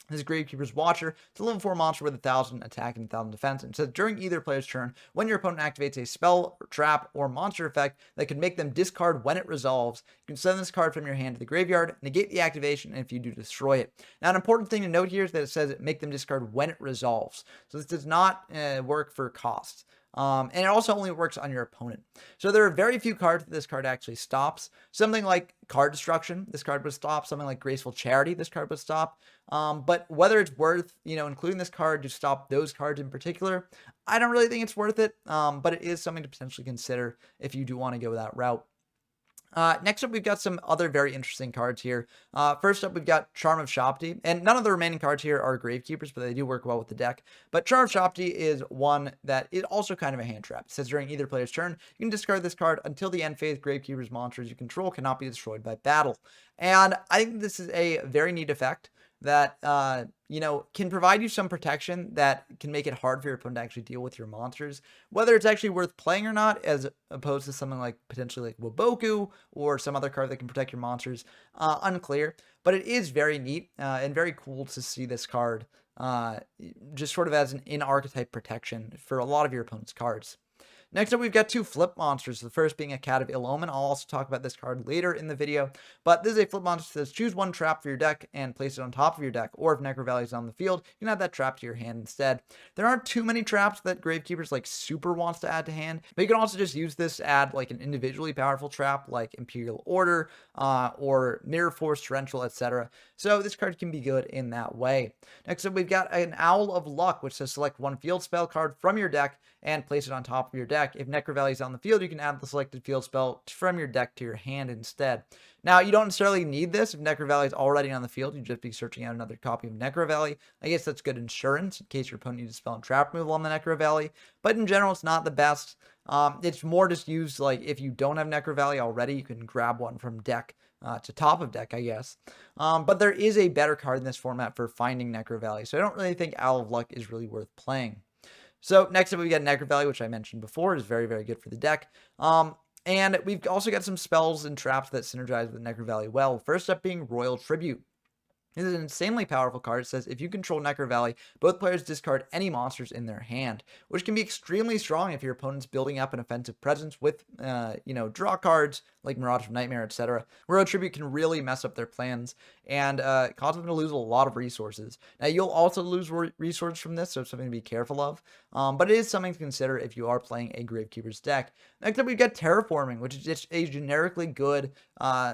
This is Gravekeeper's Watcher. It's a level 4 monster with 1000 attack and 1000 defense. And it says during either player's turn, when your opponent activates a spell, trap, or monster effect that can make them discard when it resolves, you can send this card from your hand to the graveyard, negate the activation, and if you do, destroy it. Now, an important thing to note here is that it says make them discard when it resolves. So this does not work for cost. And it also only works on your opponent. So there are very few cards that this card actually stops. Something like Card Destruction, this card would stop. Something like Graceful Charity, this card would stop. But whether it's worth, including this card to stop those cards in particular, I don't really think it's worth it. But it is something to potentially consider if you do want to go that route. Next up, we've got some other very interesting cards here. First up, we've got Charm of Shopti, and none of the remaining cards here are Gravekeepers, but they do work well with the deck. But Charm of Shopti is one that is also kind of a hand trap. It says during either player's turn, you can discard this card until the end phase. Gravekeepers monsters you control cannot be destroyed by battle. And I think this is a very neat effect that, can provide you some protection that can make it hard for your opponent to actually deal with your monsters. Whether it's actually worth playing or not, as opposed to something like potentially like Waboku or some other card that can protect your monsters, unclear. But it is very neat and very cool to see this card just sort of as an in-archetype protection for a lot of your opponent's cards. Next up, we've got two flip monsters, the first being a Cat of Ill Omen. I'll also talk about this card later in the video, but this is a flip monster that says choose one trap for your deck and place it on top of your deck, or if Necro Valley is on the field, you can add that trap to your hand instead. There aren't too many traps that Gravekeepers super wants to add to hand, but you can also just use this to add like an individually powerful trap like Imperial Order or Mirror Force, Torrential, etc. So this card can be good in that way. Next up, we've got an Owl of Luck, which says select one field spell card from your deck and place it on top of your deck. If Necro Valley is on the field, you can add the selected field spell from your deck to your hand instead. Now, you don't necessarily need this. If Necro Valley is already on the field, you'd just be searching out another copy of Necro Valley. I guess that's good insurance in case your opponent needs to spell and trap removal on the Necro Valley. But in general, it's not the best. It's more just used like if you don't have Necro Valley already, you can grab one from deck to top of deck, I guess. But there is a better card in this format for finding Necro Valley, so I don't really think Owl of Luck is really worth playing. So next up, we got Necro Valley, which I mentioned before is very, very good for the deck. And we've also got some spells and traps that synergize with Necro Valley well. First up being Royal Tribute. This is an insanely powerful card. It says if you control Necro Valley, both players discard any monsters in their hand, which can be extremely strong if your opponent's building up an offensive presence with, draw cards like Mirage of Nightmare, etc. Royal Tribute can really mess up their plans and cause them to lose a lot of resources. Now, you'll also lose resources from this, so it's something to be careful of. But it is something to consider if you are playing a Gravekeepers deck. Next up, we've got Terraforming, which is just a generically good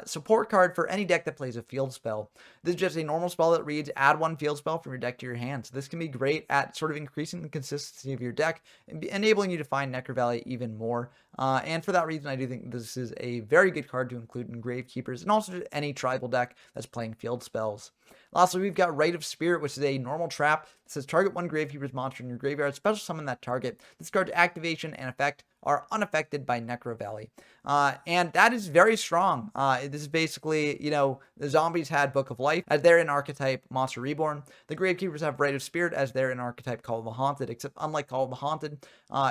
support card for any deck that plays a field spell. This is just a normal spell that reads add one field spell from your deck to your hand. So this can be great at sort of increasing the consistency of your deck and enabling you to find Necro Valley even more. And for that reason, I do think this is a very good card to include in Gravekeepers and also any tribal deck that's playing field spells. Lastly, we've got Rite of Spirit, which is a normal trap. It says target one Gravekeepers monster in your graveyard, special summon that target. This card's activation and effect are unaffected by Necro Valley. And that is very strong. This is basically, the zombies had Book of Life as their in-archetype Monster Reborn. The Gravekeepers have Rite of Spirit as their in-archetype Call of the Haunted, except unlike Call of the Haunted,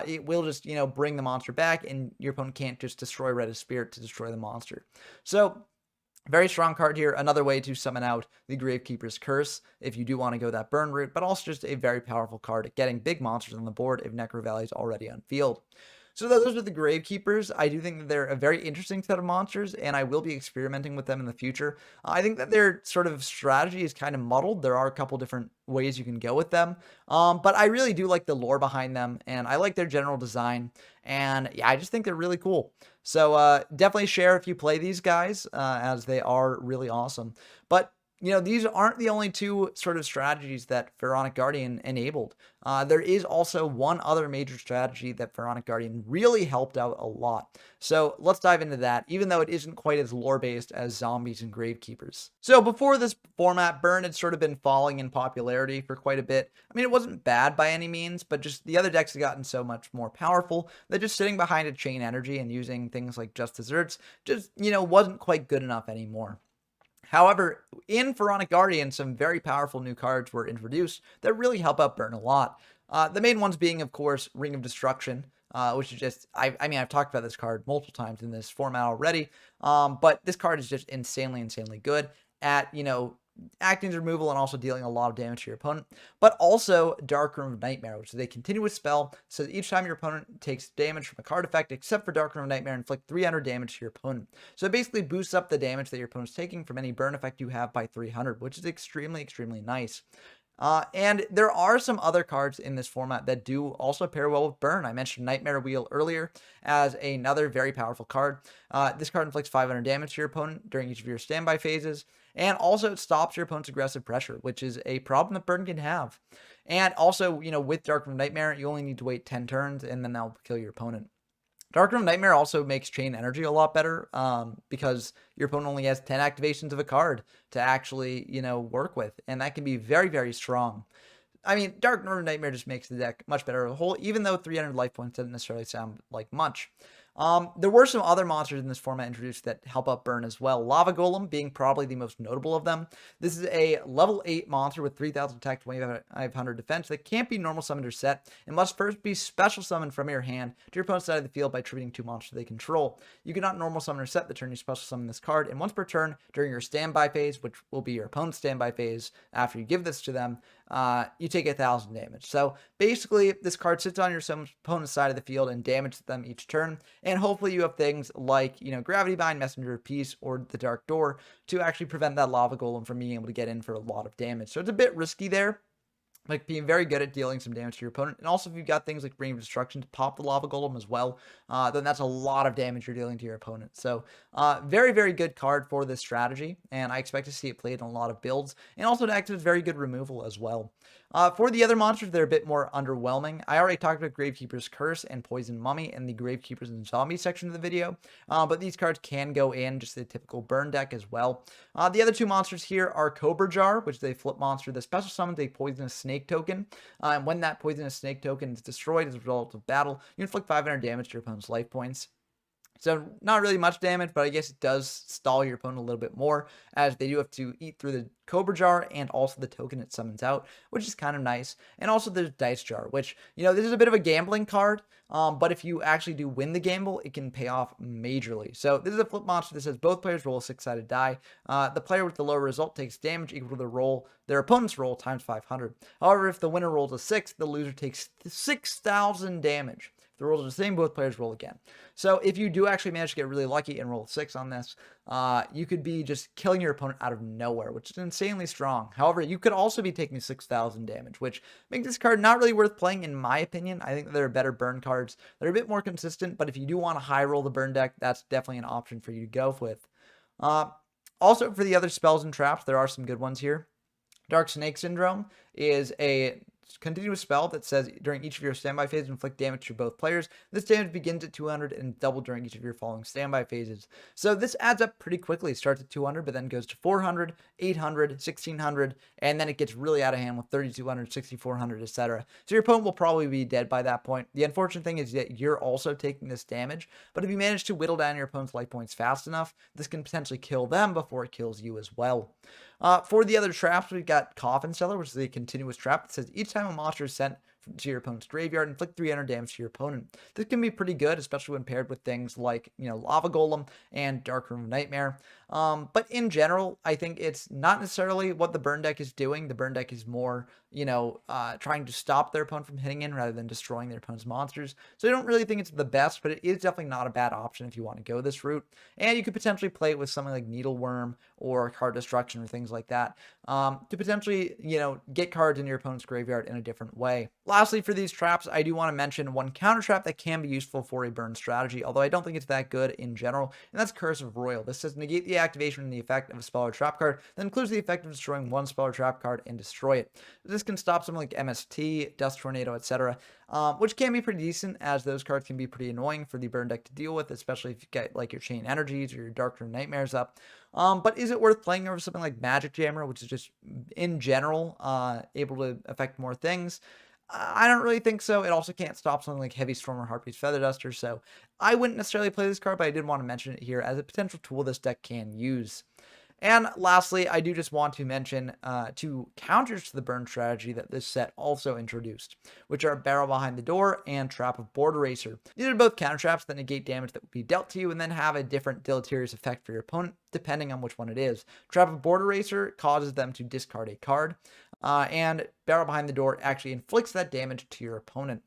it will just, bring the monster back and your opponent can't just destroy Rite of Spirit to destroy the monster. So, very strong card here. Another way to summon out the Gravekeeper's Curse if you do want to go that burn route, but also just a very powerful card at getting big monsters on the board if Necro Valley is already on field. So those are the Gravekeepers. I do think that they're a very interesting set of monsters, and I will be experimenting with them in the future. I think that their sort of strategy is kind of muddled. There are a couple different ways you can go with them, but I really do like the lore behind them, and I like their general design, and yeah, I just think they're really cool. So definitely share if you play these guys, as they are really awesome. But these aren't the only two sort of strategies that Pharaonic Guardian enabled. There is also one other major strategy that Pharaonic Guardian really helped out a lot. So let's dive into that, even though it isn't quite as lore-based as Zombies and Gravekeepers. So before this format, Burn had sort of been falling in popularity for quite a bit. I mean, it wasn't bad by any means, but just the other decks had gotten so much more powerful that just sitting behind a Chain Energy and using things like Just Desserts just, wasn't quite good enough anymore. However, in Pharaonic Guardian, some very powerful new cards were introduced that really help out Burn a lot. The main ones being, of course, Ring of Destruction, which is just, I mean, I've talked about this card multiple times in this format already, but this card is just insanely good at, acting as removal and also dealing a lot of damage to your opponent, but also Dark Room of Nightmare, which is a continuous spell, so that each time your opponent takes damage from a card effect, except for Dark Room of Nightmare, inflict 300 damage to your opponent. So it basically boosts up the damage that your opponent's taking from any burn effect you have by 300, which is extremely nice. And there are some other cards in this format that do also pair well with Burn. I mentioned Nightmare Wheel earlier as another very powerful card. This card inflicts 500 damage to your opponent during each of your standby phases, and also it stops your opponent's aggressive pressure, which is a problem that Burn can have. And also, with Dark Room Nightmare, you only need to wait 10 turns, and then that'll kill your opponent. Dark Room Nightmare also makes Chain Energy a lot better, because your opponent only has 10 activations of a card to actually, work with, and that can be very strong. I mean, Dark Room Nightmare just makes the deck much better as a whole, even though 300 life points doesn't necessarily sound like much. There were some other monsters in this format introduced that help out Burn as well. Lava Golem being probably the most notable of them. This is a level 8 monster with 3000 attack, 2500 defense that can't be normal summoned or set, and must first be special summoned from your hand to your opponent's side of the field by tributing 2 monsters they control. You cannot normal summon or set the turn you special summon this card, and once per turn during your standby phase, which will be your opponent's standby phase after you give this to them, you take 1000 damage. So basically, this card sits on your opponent's side of the field and damages them each turn. And hopefully you have things like, Gravity Bind, Messenger of Peace, or the Dark Door to actually prevent that Lava Golem from being able to get in for a lot of damage. So it's a bit risky there, like being very good at dealing some damage to your opponent. And also if you've got things like Ring of Destruction to pop the Lava Golem as well, then that's a lot of damage you're dealing to your opponent. So very good card for this strategy, and I expect to see it played in a lot of builds, and also to act as very good removal as well. For the other monsters, they're a bit more underwhelming. I already talked about Gravekeeper's Curse and Poison Mummy in the Gravekeepers and Zombies section of the video, but these cards can go in just the typical burn deck as well. The other two monsters here are Cobra Jar, which is a flip monster that special summons a poisonous snake token, and when that poisonous snake token is destroyed as a result of battle, you inflict 500 damage to your opponent's life points. So not really much damage, but I guess it does stall your opponent a little bit more, as they do have to eat through the Cobra Jar and also the token it summons out, which is kind of nice. And also there's Dice Jar, which, this is a bit of a gambling card, but if you actually do win the gamble, it can pay off majorly. So this is a flip monster that says both players roll a 6-sided die. The player with the lower result takes damage equal to their opponent's roll times 500. However, if the winner rolls a 6, the loser takes 6,000 damage. If the rolls are the same, both players roll again. So if you do actually manage to get really lucky and roll a 6 on this, you could be just killing your opponent out of nowhere, which is insanely strong. However, you could also be taking 6,000 damage, which makes this card not really worth playing in my opinion. I think that there are better burn cards that are a bit more consistent, but if you do want to high roll the burn deck, that's definitely an option for you to go with. Also, for the other spells and traps, there are some good ones here. Dark Snake Syndrome is a continuous spell that says during each of your standby phases, inflict damage to both players. This damage begins at 200 and double during each of your following standby phases. So this adds up pretty quickly. It starts at 200, but then goes to 400, 800, 1600, and then it gets really out of hand with 3200, 6400, etc. So your opponent will probably be dead by that point. The unfortunate thing is that you're also taking this damage, but if you manage to whittle down your opponent's life points fast enough, this can potentially kill them before it kills you as well. For the other traps, we've got Coffin Seller, which is a continuous trap that says each time a monster is sent to your opponent's graveyard, inflict 300 damage to your opponent. This can be pretty good, especially when paired with things like, Lava Golem and Dark Room of Nightmare. But in general, I think it's not necessarily what the burn deck is doing. The burn deck is more, trying to stop their opponent from hitting in rather than destroying their opponent's monsters. So I don't really think it's the best, but it is definitely not a bad option if you want to go this route. And you could potentially play it with something like Needleworm or Card Destruction or things like that to potentially, get cards in your opponent's graveyard in a different way. Lastly, for these traps, I do want to mention one counter trap that can be useful for a burn strategy, although I don't think it's that good in general, and that's Curse of Royal. This says negate the activation and the effect of a spell or trap card, that includes the effect of destroying one spell or trap card and destroy it. This can stop something like MST, Dust Tornado, etc., which can be pretty decent, as those cards can be pretty annoying for the burn deck to deal with, especially if you get like your Chain Energies or your Dark Room Nightmares up. But is it worth playing over something like Magic Jammer, which is just in general able to affect more things? I don't really think so. It also can't stop something like Heavy Storm or Harpy's Feather Duster, so I wouldn't necessarily play this card, but I did want to mention it here as a potential tool this deck can use. And lastly, I do just want to mention two counters to the burn strategy that this set also introduced, which are Barrel Behind the Door and Trap of Board Eraser. These are both counter traps that negate damage that would be dealt to you and then have a different deleterious effect for your opponent, depending on which one it is. Trap of Board Eraser causes them to discard a card, and Barrel Behind the Door actually inflicts that damage to your opponent.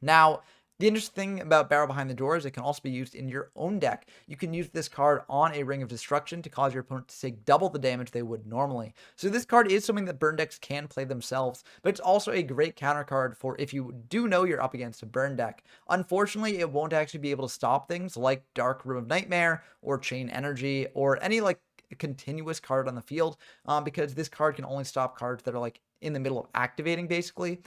Now, the interesting thing about Barrel Behind the Door is it can also be used in your own deck. You can use this card on a Ring of Destruction to cause your opponent to take double the damage they would normally. So this card is something that burn decks can play themselves, but it's also a great counter card for if you do know you're up against a burn deck. Unfortunately, it won't actually be able to stop things like Dark Room of Nightmare or Chain Energy or any continuous card on the field, because this card can only stop cards that are in the middle of activating, basically.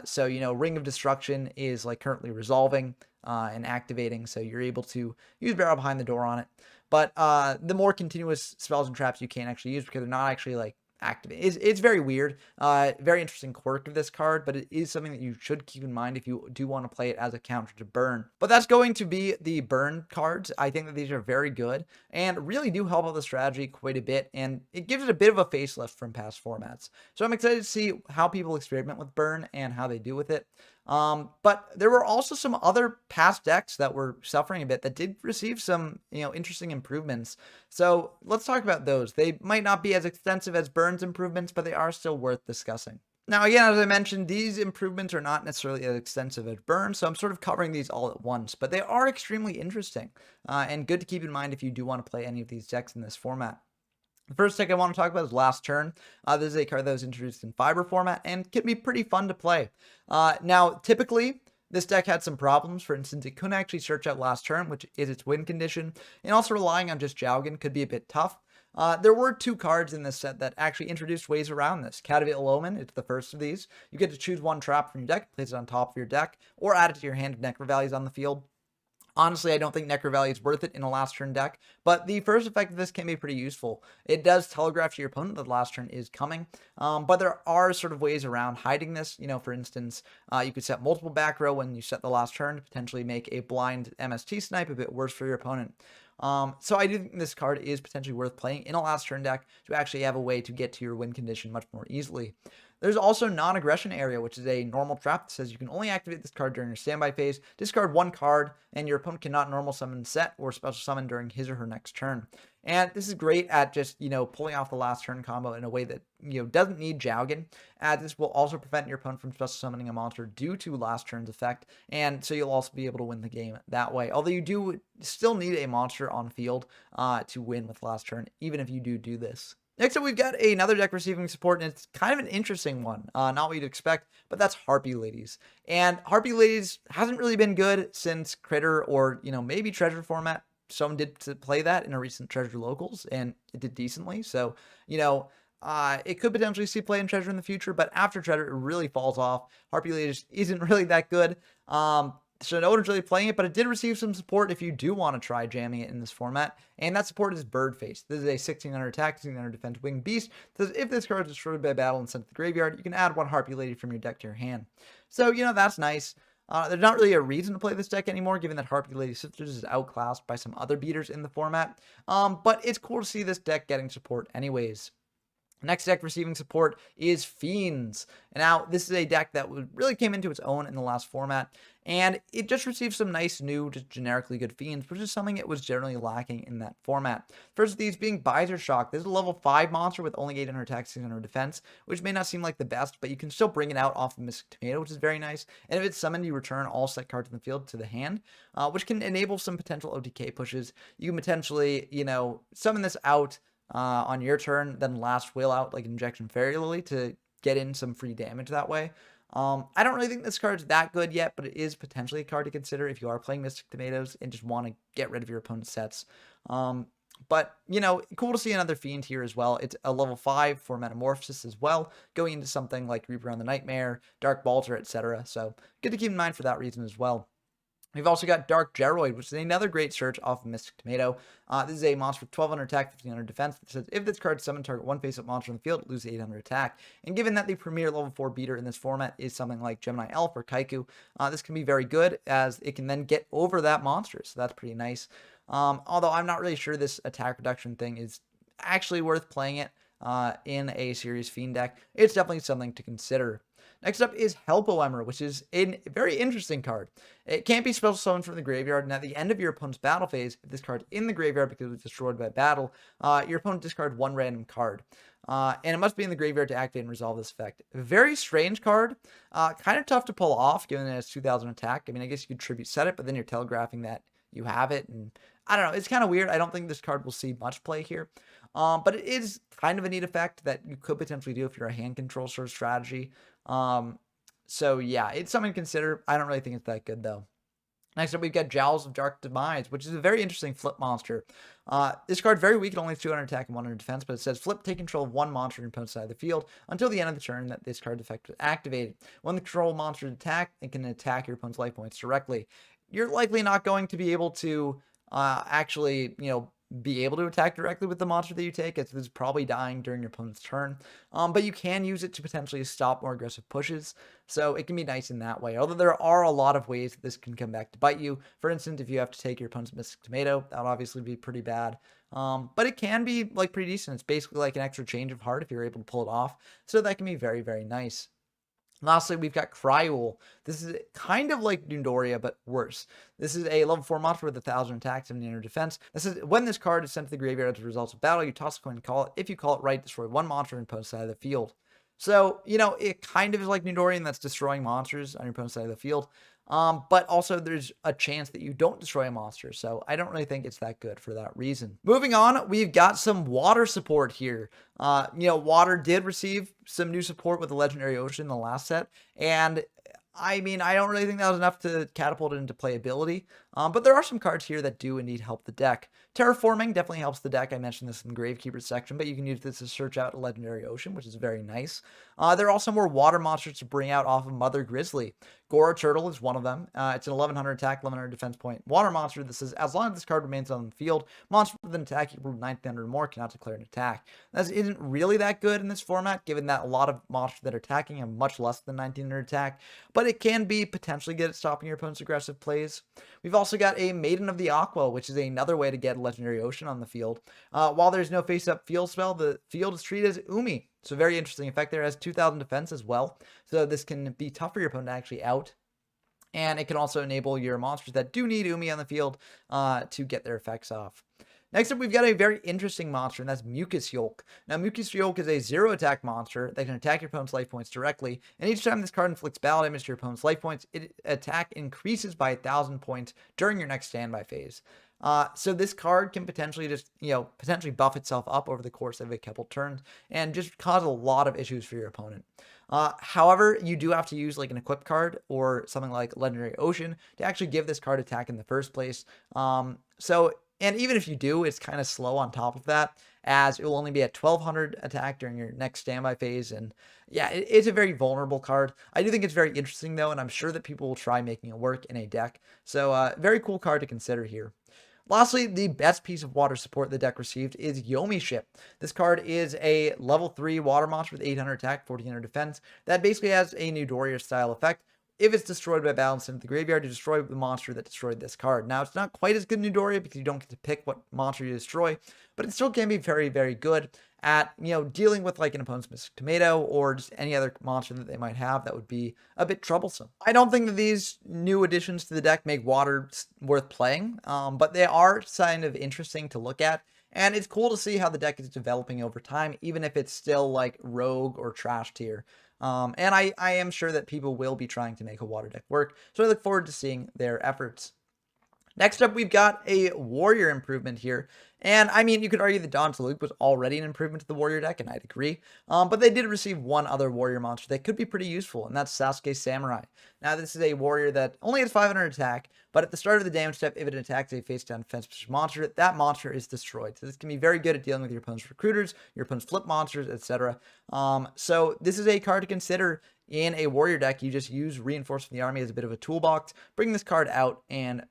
So Ring of Destruction is currently resolving and activating, so you're able to use Barrel Behind the Door on it. But the more continuous spells and traps you can't actually use because they're not actually activate. It's very weird. Very interesting quirk of this card, but it is something that you should keep in mind if you do want to play it as a counter to burn. But that's going to be the burn cards. I think that these are very good and really do help out the strategy quite a bit, and it gives it a bit of a facelift from past formats. So I'm excited to see how people experiment with burn and how they do with it. But there were also some other past decks that were suffering a bit that did receive some, interesting improvements. So let's talk about those. They might not be as extensive as Burn's improvements, but they are still worth discussing. Now, again, as I mentioned, these improvements are not necessarily as extensive as Burn, so I'm sort of covering these all at once, but they are extremely interesting and good to keep in mind if you do want to play any of these decks in this format. The first deck I want to talk about is Last Turn. This is a card that was introduced in Fiber format and can be pretty fun to play. Now, typically, this deck had some problems. For instance, it couldn't actually search out Last Turn, which is its win condition, and also relying on just Jowgen could be a bit tough. There were two cards in this set that actually introduced ways around this. Catavale Omen, it's the first of these. You get to choose one trap from your deck, place it on top of your deck, or add it to your hand if Necro Valley's on the field. Honestly, I don't think Necro Valley is worth it in a last turn deck, but the first effect of this can be pretty useful. It does telegraph to your opponent that the last turn is coming, but there are sort of ways around hiding this. You know, for instance, you could set multiple back row when you set the last turn to potentially make a blind MST snipe a bit worse for your opponent. So I do think this card is potentially worth playing in a last turn deck to actually have a way to get to your win condition much more easily. There's also non-aggression area, which is a normal trap that says you can only activate this card during your standby phase, discard one card, and your opponent cannot normal summon, set, or special summon during his or her next turn. And this is great at just, pulling off the last turn combo in a way that, doesn't need Jowgen. This will also prevent your opponent from special summoning a monster due to last turn's effect, and so you'll also be able to win the game that way. Although you do still need a monster on field to win with last turn, even if you do this. Next up, we've got another deck receiving support, and it's kind of an interesting one. Not what you'd expect, but that's Harpy Ladies. And Harpy Ladies hasn't really been good since Critter or, maybe Treasure format. Someone did play that in a recent Treasure Locals, and it did decently. So, it could potentially see play in Treasure in the future, but after Treasure, it really falls off. Harpy Ladies isn't really that good. So no one's really playing it, but it did receive some support if you do want to try jamming it in this format. And that support is Birdface. This is a 1600 attack, 1600 defense winged beast. It says if this card is destroyed by battle and sent to the graveyard, you can add one Harpy Lady from your deck to your hand. So, that's nice. There's not really a reason to play this deck anymore, given that Harpy Lady Sisters is outclassed by some other beaters in the format. But it's cool to see this deck getting support anyways. Next deck receiving support is Fiends. Now, this is a deck that really came into its own in the last format, and it just received some nice new, just generically good Fiends, which is something it was generally lacking in that format. First of these being Visor Shock. This is a level 5 monster with only 800 attack, 600 defense, which may not seem like the best, but you can still bring it out off of Mystic Tomato, which is very nice. And if it's summoned, you return all set cards in the field to the hand, which can enable some potential OTK pushes. You can potentially, summon this out on your turn, then last wheel out like Injection Fairy Lily to get in some free damage that way. I don't really think this card's that good yet, but it is potentially a card to consider if you are playing Mystic Tomatoes and just want to get rid of your opponent's sets. But, cool to see another Fiend here as well. It's a level 5 for Metamorphosis as well, going into something like Reaper on the Nightmare, Dark Balter, etc. So good to keep in mind for that reason as well. We've also got Dark Geroid, which is another great search off of Mystic Tomato. This is a monster with 1200 attack, 1500 defense. It says if this card summoned target one face-up monster on the field, lose 800 attack. And given that the premier level 4 beater in this format is something like Gemini Elf or Kaiku, this can be very good as it can then get over that monster. So that's pretty nice. Although I'm not really sure this attack reduction thing is actually worth playing it in a Serious Fiend deck. It's definitely something to consider. Next up is Helpoemer, which is a very interesting card. It can't be special summoned from the graveyard, and at the end of your opponent's battle phase, if this card's in the graveyard because it was destroyed by battle, your opponent discards one random card. And it must be in the graveyard to activate and resolve this effect. Very strange card. Kind of tough to pull off, given that it's 2000 attack. I mean, I guess you could tribute set it, but then you're telegraphing that you have it, and I don't know. It's kind of weird. I don't think this card will see much play here. But it is kind of a neat effect that you could potentially do if you're a hand control sort of strategy. So yeah, it's something to consider. I don't really think it's that good though. Next up, we've got Jowls of Dark Demise, which is a very interesting flip monster. This card very weak, at only 200 attack and 100 defense, but it says flip, take control of one monster on your opponent's side of the field until the end of the turn that this card's effect is activated. When the control monster is attacked, it can attack your opponent's life points directly. You're likely not going to be able to actually, be able to attack directly with the monster that you take, as it's probably dying during your opponent's turn. But you can use it to potentially stop more aggressive pushes, so it can be nice in that way. Although there are a lot of ways that this can come back to bite you. For instance, if you have to take your opponent's Mystic Tomato, that would obviously be pretty bad. But it can be pretty decent. It's basically like an extra change of heart if you're able to pull it off, so that can be very, very nice. Lastly, we've got Cryoul. This is kind of like Dundoria, but worse. This is a level 4 monster with 1000 attack, 1700 defense. This is when this card is sent to the graveyard as a result of battle, you toss a coin and call it. If you call it right, destroy one monster on your opponent's side of the field. So, it kind of is like Nundorian that's destroying monsters on your opponent's side of the field. But also there's a chance that you don't destroy a monster, so I don't really think it's that good for that reason. Moving on, we've got some water support here. Water did receive some new support with the Legendary Ocean in the last set, and I mean, I don't really think that was enough to catapult it into playability. But there are some cards here that do indeed help the deck. Terraforming definitely helps the deck. I mentioned this in the Gravekeepers section, but you can use this to search out a Legendary Ocean, which is very nice. There are also more water monsters to bring out off of Mother Grizzly. Gora Turtle is one of them. It's an 1100 attack, 1100 defense point water monster. This is as long as this card remains on the field, monster with an attack equal to 1900 or more cannot declare an attack. That isn't really that good in this format, given that a lot of monsters that are attacking have much less than 1900 attack, but it can be potentially good at stopping your opponent's aggressive plays. We've also got a Maiden of the Aqua, which is another way to get a Legendary Ocean on the field. While there's no face-up field spell, the field is treated as Umi. So very interesting effect there. It has 2000 defense as well. So this can be tough for your opponent to actually out. And it can also enable your monsters that do need Umi on the field to get their effects off. Next up, we've got a very interesting monster, and that's Mucus Yolk. Now, Mucus Yolk is a 0 attack monster that can attack your opponent's life points directly, and each time this card inflicts battle damage to your opponent's life points, its attack increases by 1000 points during your next standby phase. So this card can potentially just, potentially buff itself up over the course of a couple turns and just cause a lot of issues for your opponent. However, you do have to use like an equip card or something like Legendary Ocean to actually give this card attack in the first place. And even if you do, it's kind of slow on top of that, as it will only be at 1200 attack during your next standby phase. And yeah, it's a very vulnerable card. I do think it's very interesting though, and I'm sure that people will try making it work in a deck. So very cool card to consider here. Lastly, the best piece of water support the deck received is Yomi Ship. This card is a level 3 water monster with 800 attack, 1400 defense, that basically has a Newdoria style effect. If it's destroyed by balance into the graveyard, to destroy the monster that destroyed this card. Now, it's not quite as good in Newdoria because you don't get to pick what monster you destroy, but it still can be very, very good at, dealing with like an opponent's Mystic Tomato or just any other monster that they might have that would be a bit troublesome. I don't think that these new additions to the deck make water worth playing, but they are kind of interesting to look at. And it's cool to see how the deck is developing over time, even if it's still like rogue or trash tier. And I am sure that people will be trying to make a water deck work, so I look forward to seeing their efforts. Next up, we've got a warrior improvement here. And I mean, you could argue that Dawn Salute was already an improvement to the warrior deck, and I'd agree. But they did receive one other warrior monster that could be pretty useful, and that's Sasuke Samurai. Now, this is a warrior that only has 500 attack, but at the start of the damage step, if it attacks a face-down defense monster, that monster is destroyed. So this can be very good at dealing with your opponent's recruiters, your opponent's flip monsters, etc. So this is a card to consider. In a warrior deck, you just use Reinforcement the Army as a bit of a toolbox, bring this card out and,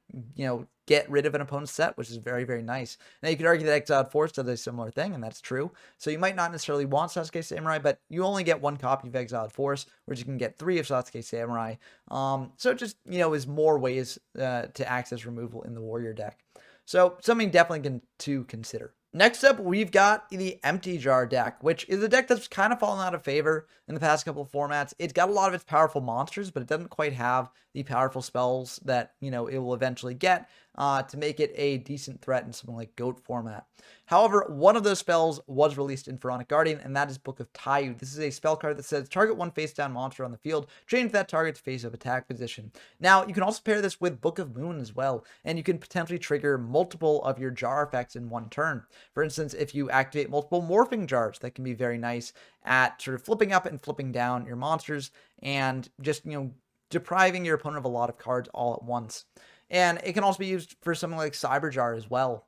get rid of an opponent's set, which is very, very nice. Now, you could argue that Exiled Force does a similar thing, and that's true. So you might not necessarily want Sasuke Samurai, but you only get one copy of Exiled Force, whereas you can get 3 of Sasuke Samurai. So it just, is more ways to access removal in the warrior deck. So something definitely to consider. Next up, we've got the Empty Jar deck, which is a deck that's kind of fallen out of favor in the past couple of formats. It's got a lot of its powerful monsters, but it doesn't quite have the powerful spells that, it will eventually get to make it a decent threat in something like GOAT format. However, one of those spells was released in Pharaonic Guardian, and that is Book of Taiyu. This is a spell card that says target one face-down monster on the field, change that target's face-up attack position. Now, you can also pair this with Book of Moon as well, and you can potentially trigger multiple of your jar effects in one turn. For instance, if you activate multiple morphing jars, that can be very nice at sort of flipping up and flipping down your monsters and just, depriving your opponent of a lot of cards all at once. And it can also be used for something like Cyber Jar as well.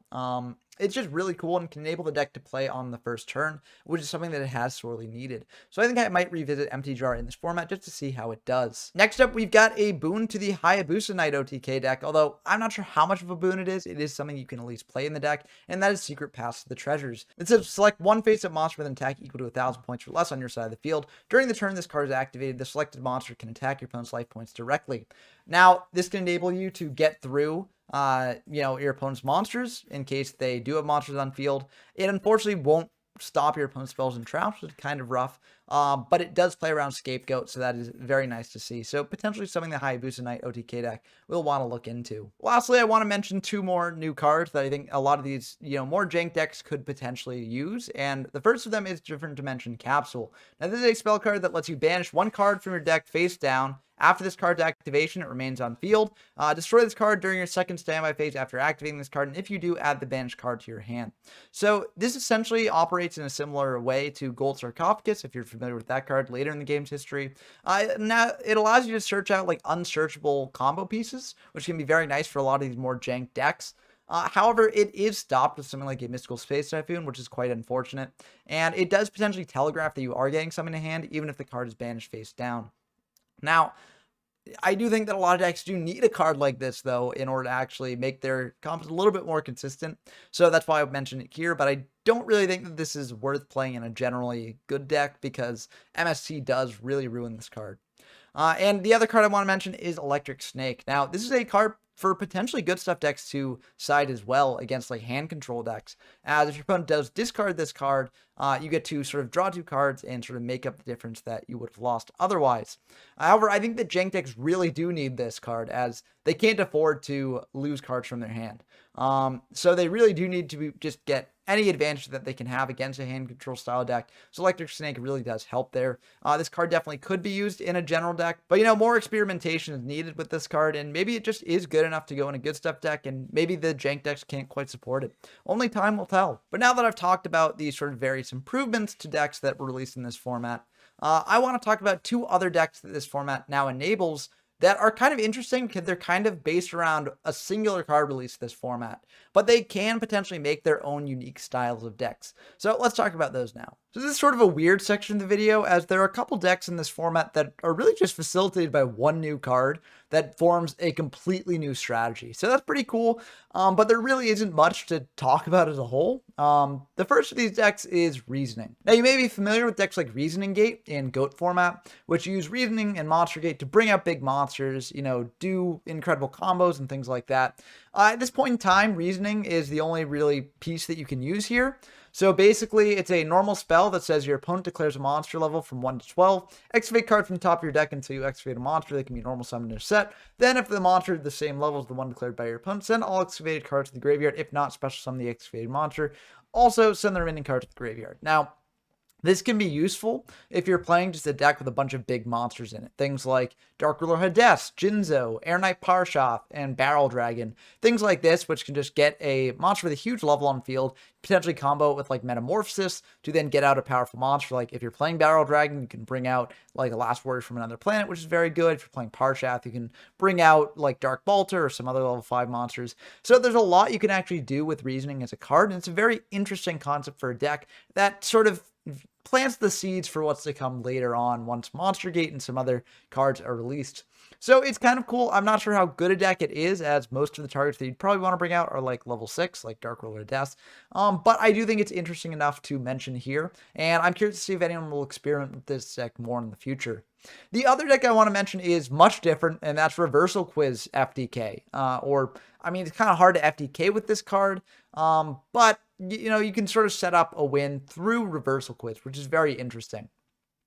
It's just really cool and can enable the deck to play on the first turn, which is something that it has sorely needed. So I think I might revisit Empty Jar in this format just to see how it does. Next up, we've got a boon to the Hayabusa Knight OTK deck, although I'm not sure how much of a boon it is. It is something you can at least play in the deck, and that is Secret Pass to the Treasures. It says select one face-up monster with an attack equal to 1000 points or less on your side of the field. During the turn this card is activated, the selected monster can attack your opponent's life points directly. Now, this can enable you to get through your opponent's monsters in case they do have monsters on field. It unfortunately won't stop your opponent's spells and traps, which is kind of rough, but it does play around Scapegoat, so that is very nice to see. So potentially something the Hayabusa Knight OTK deck will want to look into. Lastly, I want to mention 2 more new cards that I think a lot of these, more jank decks could potentially use, and the first of them is Different Dimension Capsule. Now, this is a spell card that lets you banish one card from your deck face down After this card's activation, it remains on field. Destroy this card during your second standby phase after activating this card, and if you do, add the banished card to your hand. So this essentially operates in a similar way to Gold Sarcophagus, if you're familiar with that card later in the game's history. Now, it allows you to search out like unsearchable combo pieces, which can be very nice for a lot of these more jank decks. However, it is stopped with something like a Mystical Space Typhoon, which is quite unfortunate, and it does potentially telegraph that you are getting something in hand, even if the card is banished face down. Now, I do think that a lot of decks do need a card like this, though, in order to actually make their combos a little bit more consistent. So that's why I mentioned it here, but I don't really think that this is worth playing in a generally good deck because MST does really ruin this card. And the other card I want to mention is Electric Snake. Now, this is a card for potentially good stuff decks to side as well against like hand control decks. As if your opponent does discard this card, you get to sort of draw 2 cards and sort of make up the difference that you would have lost otherwise. However, I think that jank decks really do need this card as they can't afford to lose cards from their hand. So they really do need to just get any advantage that they can have against a hand control style deck. So Electric Snake really does help there. This card definitely could be used in a general deck, but more experimentation is needed with this card, and maybe it just is good enough to go in a good stuff deck, and maybe the jank decks can't quite support it. Only time will tell. But now that I've talked about these sort of various improvements to decks that were released in this format, I want to talk about 2 other decks that this format now enables that are kind of interesting because they're kind of based around a singular card release this format, but they can potentially make their own unique styles of decks. So let's talk about those now. So this is sort of a weird section of the video, as there are a couple decks in this format that are really just facilitated by one new card that forms a completely new strategy. So that's pretty cool, but there really isn't much to talk about as a whole. The first of these decks is Reasoning. Now, you may be familiar with decks like Reasoning Gate in GOAT format, which use Reasoning and Monster Gate to bring out big monsters, do incredible combos and things like that. At this point in time, Reasoning is the only really piece that you can use here. So basically, it's a normal spell that says your opponent declares a monster level from 1 to 12. Excavate card from the top of your deck until you excavate a monster that can be normal summoned in a set. Then, if the monster is the same level as the one declared by your opponent, send all excavated cards to the graveyard. If not, special summon the excavated monster. Also, send the remaining cards to the graveyard. Now, this can be useful if you're playing just a deck with a bunch of big monsters in it. Things like Dark Ruler Hades, Jinzo, Air Knight Parshoth, and Barrel Dragon. Things like this, which can just get a monster with a huge level on field, potentially combo it with like Metamorphosis to then get out a powerful monster. Like if you're playing Barrel Dragon, you can bring out like a Last Warrior from Another Planet, which is very good. If you're playing Parshoth, you can bring out like Dark Bolter or some other level 5 monsters. So there's a lot you can actually do with Reasoning as a card, and it's a very interesting concept for a deck that sort of plants the seeds for what's to come later on once Monster Gate and some other cards are released. So it's kind of cool. I'm not sure how good a deck it is, as most of the targets that you'd probably want to bring out are like level 6, like Dark Ruler Death. But I do think it's interesting enough to mention here, and I'm curious to see if anyone will experiment with this deck more in the future. The other deck I want to mention is much different, and that's Reversal Quiz FDK. It's kind of hard to FDK with this card, but you can sort of set up a win through Reversal Quiz, which is very interesting.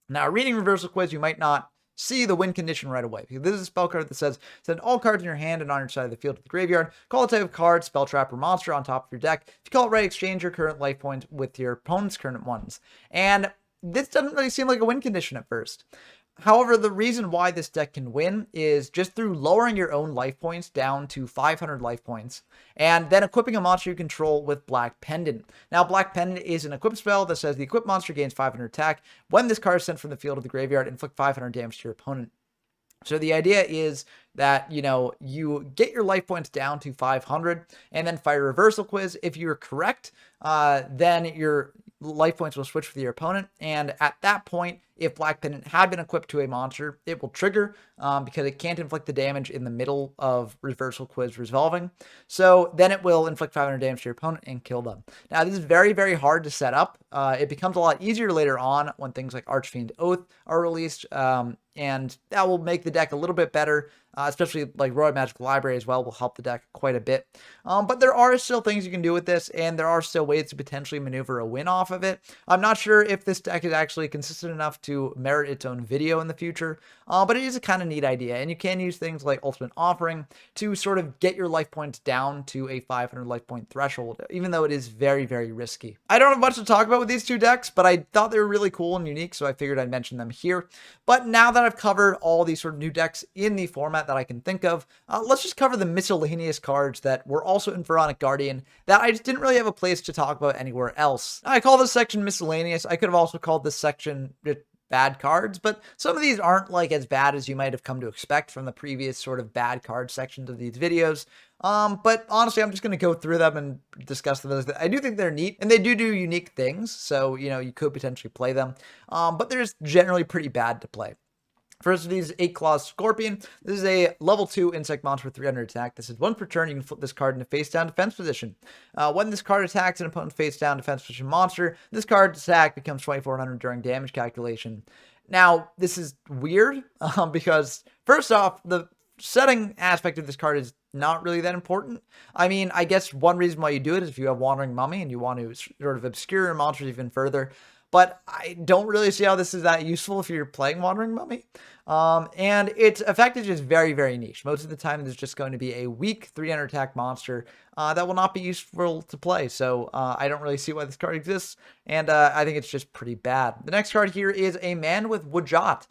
Now, reading Reversal Quiz, you might not see the win condition right away, because this is a spell card that says, send all cards in your hand and on your side of the field to the graveyard. Call a type of card, spell, trap, or monster on top of your deck. If you call it right, exchange your current life points with your opponent's current ones. And this doesn't really seem like a win condition at first. However, the reason why this deck can win is just through lowering your own life points down to 500 life points, and then equipping a monster you control with Black Pendant. Now, Black Pendant is an equip spell that says the equipped monster gains 500 attack. When this card is sent from the field to the graveyard, inflict 500 damage to your opponent. So the idea is that, you get your life points down to 500 and then fire Reversal Quiz. If you're correct, then your life points will switch with your opponent. And at that point, if Black Pendant had been equipped to a monster, it will trigger because it can't inflict the damage in the middle of Reversal Quiz resolving. So then it will inflict 500 damage to your opponent and kill them. Now, this is very, very hard to set up. It becomes a lot easier later on when things like Archfiend Oath are released, and that will make the deck a little bit better. Especially like Royal Magic Library as well will help the deck quite a bit. But there are still things you can do with this, and there are still ways to potentially maneuver a win off of it. I'm not sure if this deck is actually consistent enough to merit its own video in the future, but it is a kind of neat idea, and you can use things like Ultimate Offering to sort of get your life points down to a 500 life point threshold, even though it is very, very risky. I don't have much to talk about with these two decks, but I thought they were really cool and unique, so I figured I'd mention them here. But now that I've covered all these sort of new decks in the format that I can think of, let's just cover the miscellaneous cards that were also in Pharaonic Guardian that I just didn't really have a place to talk about anywhere else. I call this section miscellaneous. I could have also called this section bad cards, but some of these aren't like as bad as you might have come to expect from the previous sort of bad card sections of these videos. But honestly, I'm just going to go through them and discuss them. I do think they're neat, and they do unique things, so, you know, you could potentially play them, but they're just generally pretty bad to play. First of these, 8 Claws Scorpion. This is a level 2 insect monster with 300 attack. This is once per turn, you can flip this card into face down defense position. When this card attacks an opponent's face down defense position monster, this card's attack becomes 2400 during damage calculation. Now, this is weird because, first off, the setting aspect of this card is not really that important. I mean, I guess one reason why you do it is if you have Wandering Mummy and you want to sort of obscure your monsters even further. But I don't really see how this is that useful if you're playing Wandering Mummy. And its effect is just very, very niche. Most of the time, there's just going to be a weak 300 attack monster that will not be useful to play. So I don't really see why this card exists, and I think it's just pretty bad. The next card here is a Man with Wujat,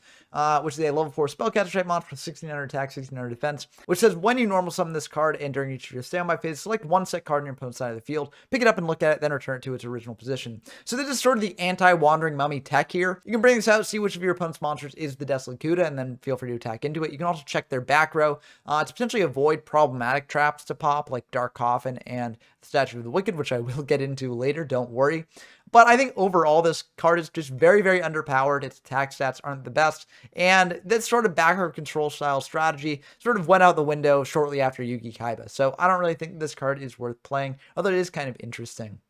which is a level 4 spellcaster type monster with 1600 attack, 1600 defense, which says when you normal summon this card and during each of your standby phase, select one set card on your opponent's side of the field, pick it up and look at it, then return it to its original position. So this is sort of the anti-Wandering Mummy tech here. You can bring this out, see which of your opponent's monsters is the Desolate Gouda, and then feel free to attack into it. You can also check their back row to potentially avoid problematic traps to pop, like Dark Coffin and the Statue of the Wicked, which I will get into later, don't worry. But I think overall, this card is just very, very underpowered. Its attack stats aren't the best. And this sort of back row control style strategy sort of went out the window shortly after Yugi Kaiba. So I don't really think this card is worth playing, although it is kind of interesting.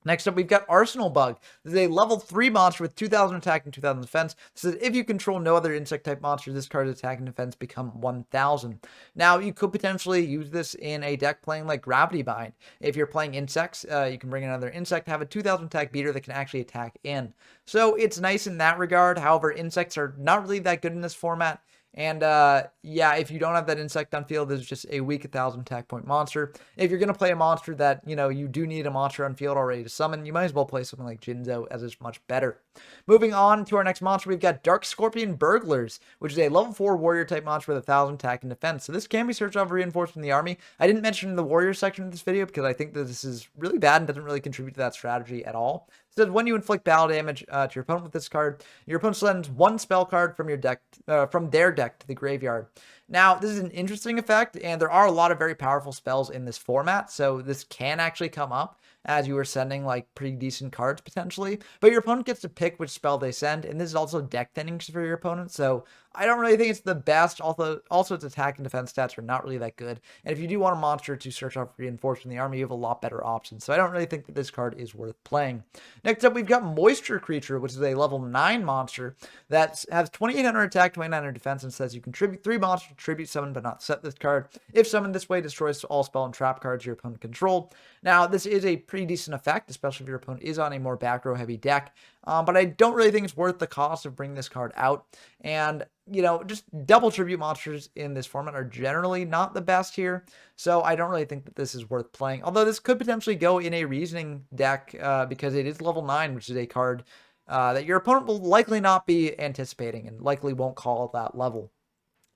Next up, we've got Arsenal Bug. This is a level 3 monster with 2000 attack and 2000 defense. This is if you control no other insect type monsters, this card's attack and defense become 1000. Now, you could potentially use this in a deck playing like Gravity Bind. If you're playing insects, you can bring another insect, have a 2000 attack beater that can actually attack in. So it's nice in that regard. However, insects are not really that good in this format. And yeah, if you don't have that insect on field, there's just a weak 1000 attack point monster. If you're going to play a monster that, you know, you do need a monster on field already to summon, you might as well play something like Jinzo, as it's much better. Moving on to our next monster, we've got Dark Scorpion Burglars, which is a level 4 warrior type monster with 1000 attack and defense. So this can be searched off reinforced in the army. I didn't mention the warrior section of this video because I think that this is really bad and doesn't really contribute to that strategy at all. It says when you inflict battle damage to your opponent with this card, your opponent sends one spell card from your deck, from their deck to the graveyard. Now, this is an interesting effect, and there are a lot of very powerful spells in this format, so this can actually come up as you are sending like pretty decent cards potentially, but your opponent gets to pick which spell they send, and this is also deck thinning for your opponent, so I don't really think it's the best. Also its attack and defense stats are not really that good, and if you do want a monster to search off reinforced in the army, you have a lot better options, so I don't really think that this card is worth playing. Next up, we've got Moisture Creature, which is a level 9 monster that has 2800 attack, 2900 defense, and says you contribute 3 monsters to tribute summon but not set this card. If summoned this way, destroys all spell and trap cards your opponent controlled. Now, this is a pretty decent effect, especially if your opponent is on a more back row heavy deck, but I don't really think it's worth the cost of bringing this card out. And, you know, just double tribute monsters in this format are generally not the best here, so I don't really think that this is worth playing. Although this could potentially go in a reasoning deck because it is level 9, which is a card that your opponent will likely not be anticipating and likely won't call at that level.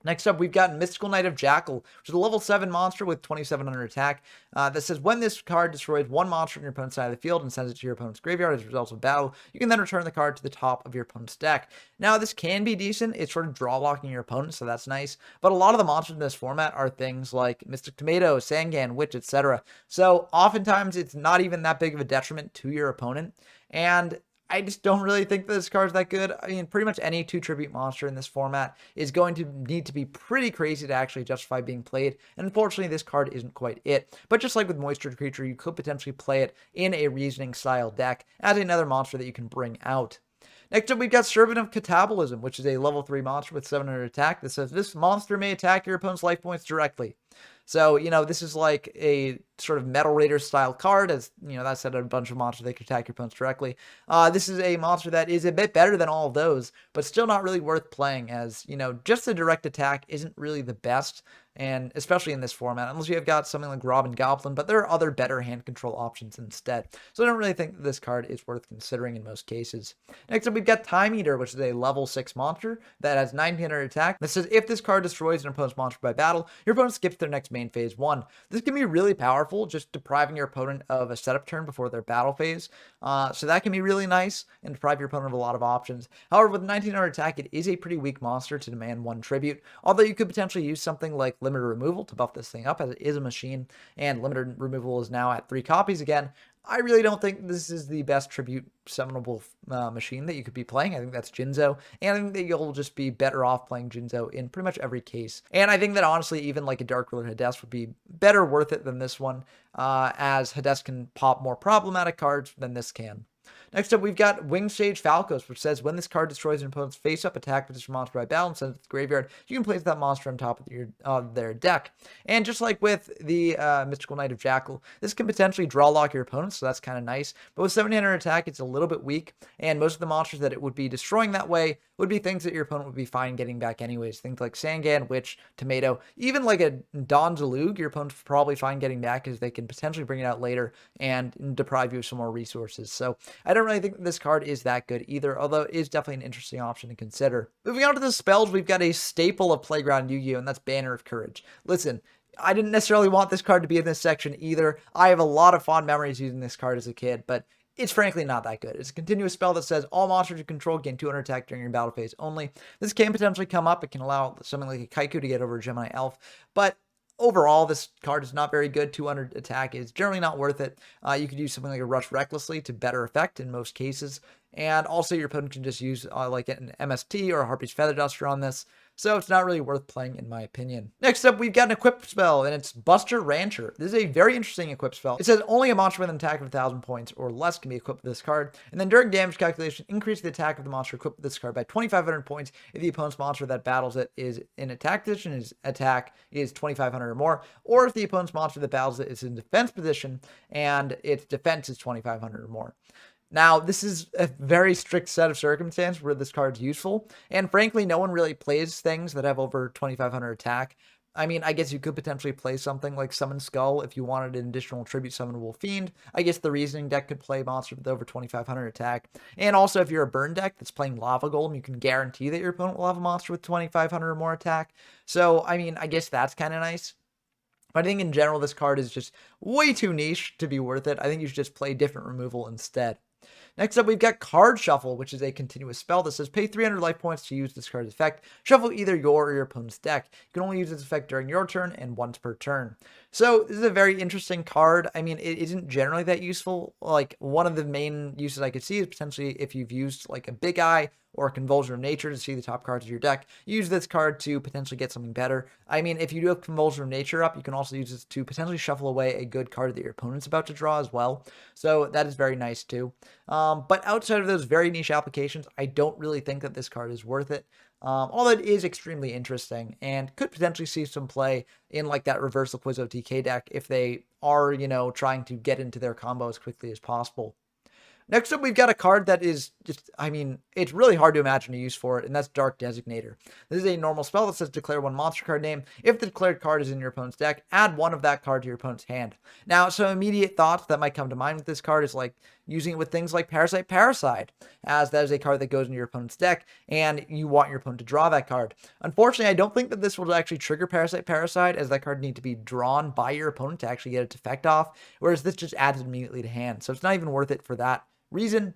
Next up, we've got Mystical Knight of Jackal, which is a level 7 monster with 2700 attack that says when this card destroys one monster on your opponent's side of the field and sends it to your opponent's graveyard as a result of battle, you can then return the card to the top of your opponent's deck. Now, this can be decent. It's sort of draw locking your opponent, so that's nice. But a lot of the monsters in this format are things like Mystic Tomato, Sangan, Witch, etc. So oftentimes, it's not even that big of a detriment to your opponent. And I just don't really think that this card's that good. I mean, pretty much any 2 tribute monster in this format is going to need to be pretty crazy to actually justify being played. And unfortunately, this card isn't quite it. But just like with Moisture Creature, you could potentially play it in a reasoning style deck as another monster that you can bring out. Next up, we've got Servant of Catabolism, which is a level 3 monster with 700 attack that says this monster may attack your opponent's life points directly. So, this is like a sort of Metal Raider style card. As, that said, a bunch of monsters that can attack your opponents directly. This is a monster that is a bit better than all of those, but still not really worth playing as, just the direct attack isn't really the best. And especially in this format, unless you have got something like Robin Goblin, but there are other better hand control options instead. So I don't really think that this card is worth considering in most cases. Next up, we've got Time Eater, which is a level 6 monster that has 1900 attack. That says if this card destroys an opponent's monster by battle, your opponent skips their next main phase 1. This can be really powerful, just depriving your opponent of a setup turn before their battle phase. So that can be really nice and deprive your opponent of a lot of options. However, with 1900 attack, it is a pretty weak monster to demand 1 tribute, although you could potentially use something like limited removal to buff this thing up, as it is a machine, and limited removal is now at 3 copies again. I really don't think this is the best tribute summonable machine that you could be playing. I think that's Jinzo, and I think that you'll just be better off playing Jinzo in pretty much every case. And I think that honestly, even like a Dark Ruler Hades would be better worth it than this one, as Hades can pop more problematic cards than this can. Next up, we've got Winged Sage Falcos, which says when this card destroys an opponent's face-up attack with this monster by battle and sends it to the graveyard, you can place that monster on top of their deck. And just like with the Mystical Knight of Jackal, this can potentially draw lock your opponent, so that's kind of nice. But with 700 attack, it's a little bit weak, and most of the monsters that it would be destroying that way would be things that your opponent would be fine getting back anyways. Things like Sangan, Witch, Tomato, even like a Don Zalug, your opponent's probably fine getting back because they can potentially bring it out later and deprive you of some more resources. So I don't really think that this card is that good either, although it is definitely an interesting option to consider. Moving on to the spells, we've got a staple of Playground Yu-Gi-Oh! And that's Banner of Courage. Listen, I didn't necessarily want this card to be in this section either. I have a lot of fond memories using this card as a kid, but it's frankly not that good. It's a continuous spell that says all monsters you control gain 200 attack during your battle phase only. This can potentially come up. It can allow something like a Kaiku to get over a Gemini Elf, but overall, this card is not very good. 200 attack is generally not worth it. You could use something like a Rush Recklessly to better effect in most cases. And also, your opponent can just use like an MST or a Harpy's Feather Duster on this. So it's not really worth playing, in my opinion. Next up, we've got an equipped spell, and it's Buster Rancher. This is a very interesting equipped spell. It says only a monster with an attack of 1,000 points or less can be equipped with this card. And then during damage calculation, increase the attack of the monster equipped with this card by 2,500 points if the opponent's monster that battles it is in attack position, his attack is 2,500 or more, or if the opponent's monster that battles it is in defense position and its defense is 2,500 or more. Now, this is a very strict set of circumstances where this card's useful, and frankly, no one really plays things that have over 2,500 attack. I mean, I guess you could potentially play something like Summon Skull if you wanted an additional tribute summonable fiend. I guess the Reasoning deck could play monsters with over 2,500 attack. And also, if you're a burn deck that's playing Lava Golem, you can guarantee that your opponent will have a monster with 2,500 or more attack. So, I mean, I guess that's kind of nice. But I think in general, this card is just way too niche to be worth it. I think you should just play different removal instead. Next up, we've got Card Shuffle, which is a continuous spell that says pay 300 life points to use this card's effect. Shuffle either your or your opponent's deck. You can only use this effect during your turn and once per turn. So this is a very interesting card. I mean, it isn't generally that useful. Like, one of the main uses I could see is potentially if you've used like a Big Eye or a Convulsion of Nature to see the top cards of your deck. Use this card to potentially get something better. I mean, if you do have Convulsion of Nature up, you can also use this to potentially shuffle away a good card that your opponent's about to draw as well. So that is very nice too. But outside of those very niche applications, I don't really think that this card is worth it. Although it is extremely interesting and could potentially see some play in like that Reversal Quizzo TK deck if they are, trying to get into their combo as quickly as possible. Next up, we've got a card that is just, I mean, it's really hard to imagine a use for it, and that's Dark Designator. This is a normal spell that says declare one monster card name. If the declared card is in your opponent's deck, add one of that card to your opponent's hand. Now, some immediate thoughts that might come to mind with this card is like using it with things like Parasite, as that is a card that goes into your opponent's deck, and you want your opponent to draw that card. Unfortunately, I don't think that this will actually trigger Parasite, as that card needs to be drawn by your opponent to actually get its effect off, whereas this just adds it immediately to hand, so it's not even worth it for that reason.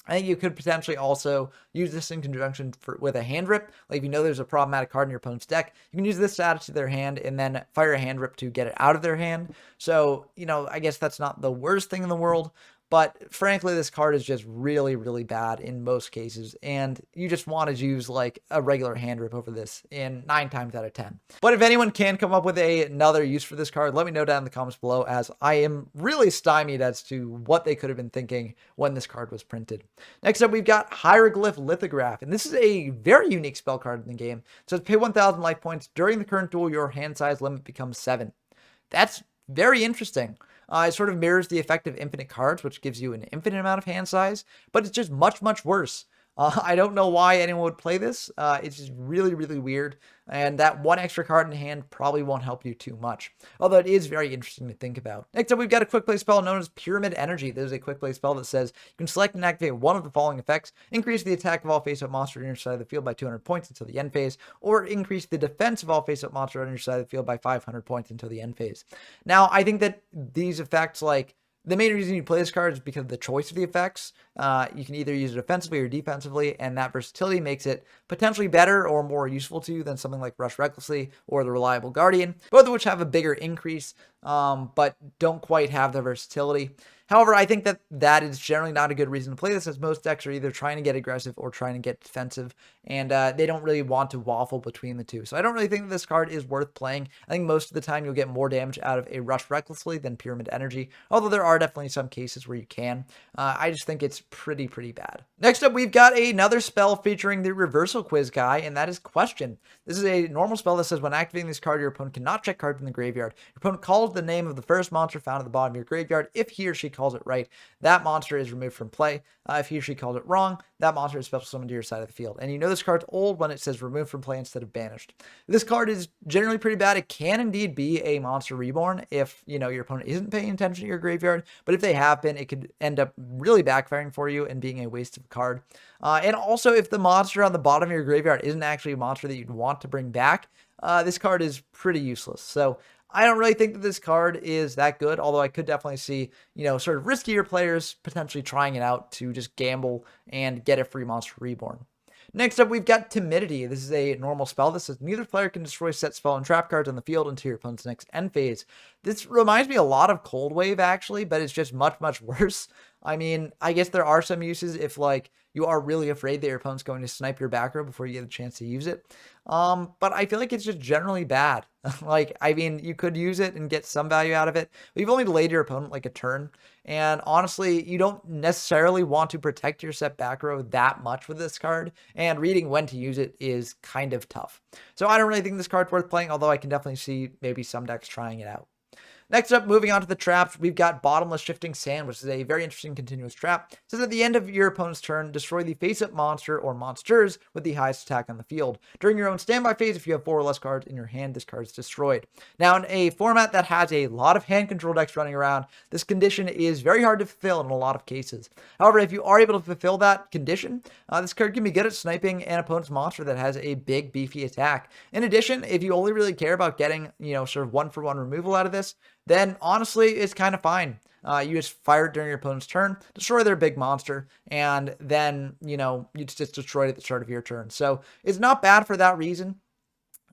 I think you could potentially also use this in conjunction with a hand rip. Like if you know there's a problematic card in your opponent's deck, you can use this to add it to their hand and then fire a hand rip to get it out of their hand. So, I guess that's not the worst thing in the world, But frankly, this card is just really, really bad in most cases, and you just want to use like a regular hand rip over this in 9 times out of 10. But if anyone can come up with another use for this card, let me know down in the comments below, as I am really stymied as to what they could have been thinking when this card was printed. Next up, we've got Hieroglyph Lithograph, and this is a very unique spell card in the game. It says pay 1,000 life points. During the current duel, your hand size limit becomes 7. That's very interesting. It sort of mirrors the effect of infinite cards, which gives you an infinite amount of hand size, but it's just much, much worse. I don't know why anyone would play this. It's just really, really weird. And that one extra card in hand probably won't help you too much. Although it is very interesting to think about. Next up, we've got a quick play spell known as Pyramid Energy. This is a quick play spell that says you can select and activate one of the following effects: increase the attack of all face-up monsters on your side of the field by 200 points until the end phase, or increase the defense of all face-up monsters on your side of the field by 500 points until the end phase. Now, I think that these effects, like, the main reason you play this card is because of the choice of the effects. You can either use it offensively or defensively, and that versatility makes it potentially better or more useful to you than something like Rush Recklessly or the Reliable Guardian, both of which have a bigger increase, but don't quite have the versatility. However, I think that that is generally not a good reason to play this, as most decks are either trying to get aggressive or trying to get defensive, and they don't really want to waffle between the two. So I don't really think that this card is worth playing. I think most of the time you'll get more damage out of a Rush Recklessly than Pyramid Energy, although there are definitely some cases where you can. I just think it's pretty bad. Next up, we've got another spell featuring the Reversal Quiz guy, and that is Question. This is a normal spell that says when activating this card, your opponent cannot check cards in the graveyard. Your opponent calls the name of the first monster found at the bottom of your graveyard. If he or she calls it right, that monster is removed from play. If he or she calls it wrong, that monster is special summoned to your side of the field. And you know this card's old when it says removed from play instead of banished. This card is generally pretty bad. It can indeed be a monster reborn if, you know, your opponent isn't paying attention to your graveyard, but if they have been, it could end up really backfiring for you and being a waste of a card. And also, if the monster on the bottom of your graveyard isn't actually a monster that you'd want to bring back, this card is pretty useless. So I don't really think that this card is that good, although I could definitely see, you know, sort of riskier players potentially trying it out to just gamble and get a free monster reborn. Next up, we've got Timidity. This is a normal spell that says neither player can destroy set spell and trap cards on the field until your opponent's next end phase. This reminds me a lot of Cold Wave, actually, but it's just much worse. I mean, I guess there are some uses if, like, you are really afraid that your opponent's going to snipe your back row before you get a chance to use it. But I feel like it's just generally bad. Like, I mean, you could use it and get some value out of it, but you've only delayed your opponent like a turn. And honestly, you don't necessarily want to protect your set back row that much with this card, and reading when to use it is kind of tough. So I don't really think this card's worth playing, although I can definitely see maybe some decks trying it out. Next up, moving on to the traps, we've got Bottomless Shifting Sand, which is a very interesting continuous trap. It says at the end of your opponent's turn, destroy the face-up monster or monsters with the highest attack on the field. During your own standby phase, if you have 4 or less cards in your hand, this card is destroyed. Now, in a format that has a lot of hand control decks running around, this condition is very hard to fulfill in a lot of cases. However, if you are able to fulfill that condition, this card can be good at sniping an opponent's monster that has a big, beefy attack. In addition, if you only really care about getting, you know, sort of 1-for-1 removal out of this, then honestly, it's kind of fine. You just fire it during your opponent's turn, destroy their big monster, and then, you know, you just destroy it at the start of your turn. So it's not bad for that reason.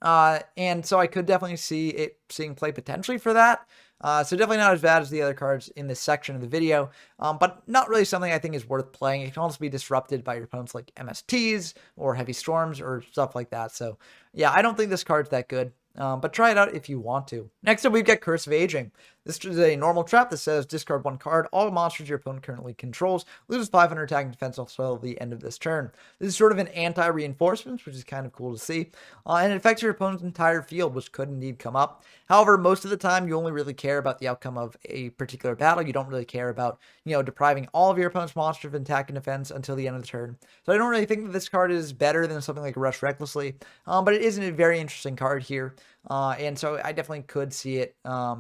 And so I could definitely see it seeing play potentially for that. So definitely not as bad as the other cards in this section of the video, but not really something I think is worth playing. It can also be disrupted by your opponents like MSTs or Heavy Storms or stuff like that. So yeah, I don't think this card's that good. But try it out if you want to. Next up, we've got Curse of Aging. This is a normal trap that says discard 1 card. All monsters your opponent currently controls loses 500 attack and defense until the end of this turn. This is sort of an anti-reinforcement, which is kind of cool to see. And it affects your opponent's entire field, which could indeed come up. However, most of the time, you only really care about the outcome of a particular battle. You don't really care about, you know, depriving all of your opponent's monsters of attack and defense until the end of the turn. So I don't really think that this card is better than something like Rush Recklessly, but it is a very interesting card here. And so I definitely could see it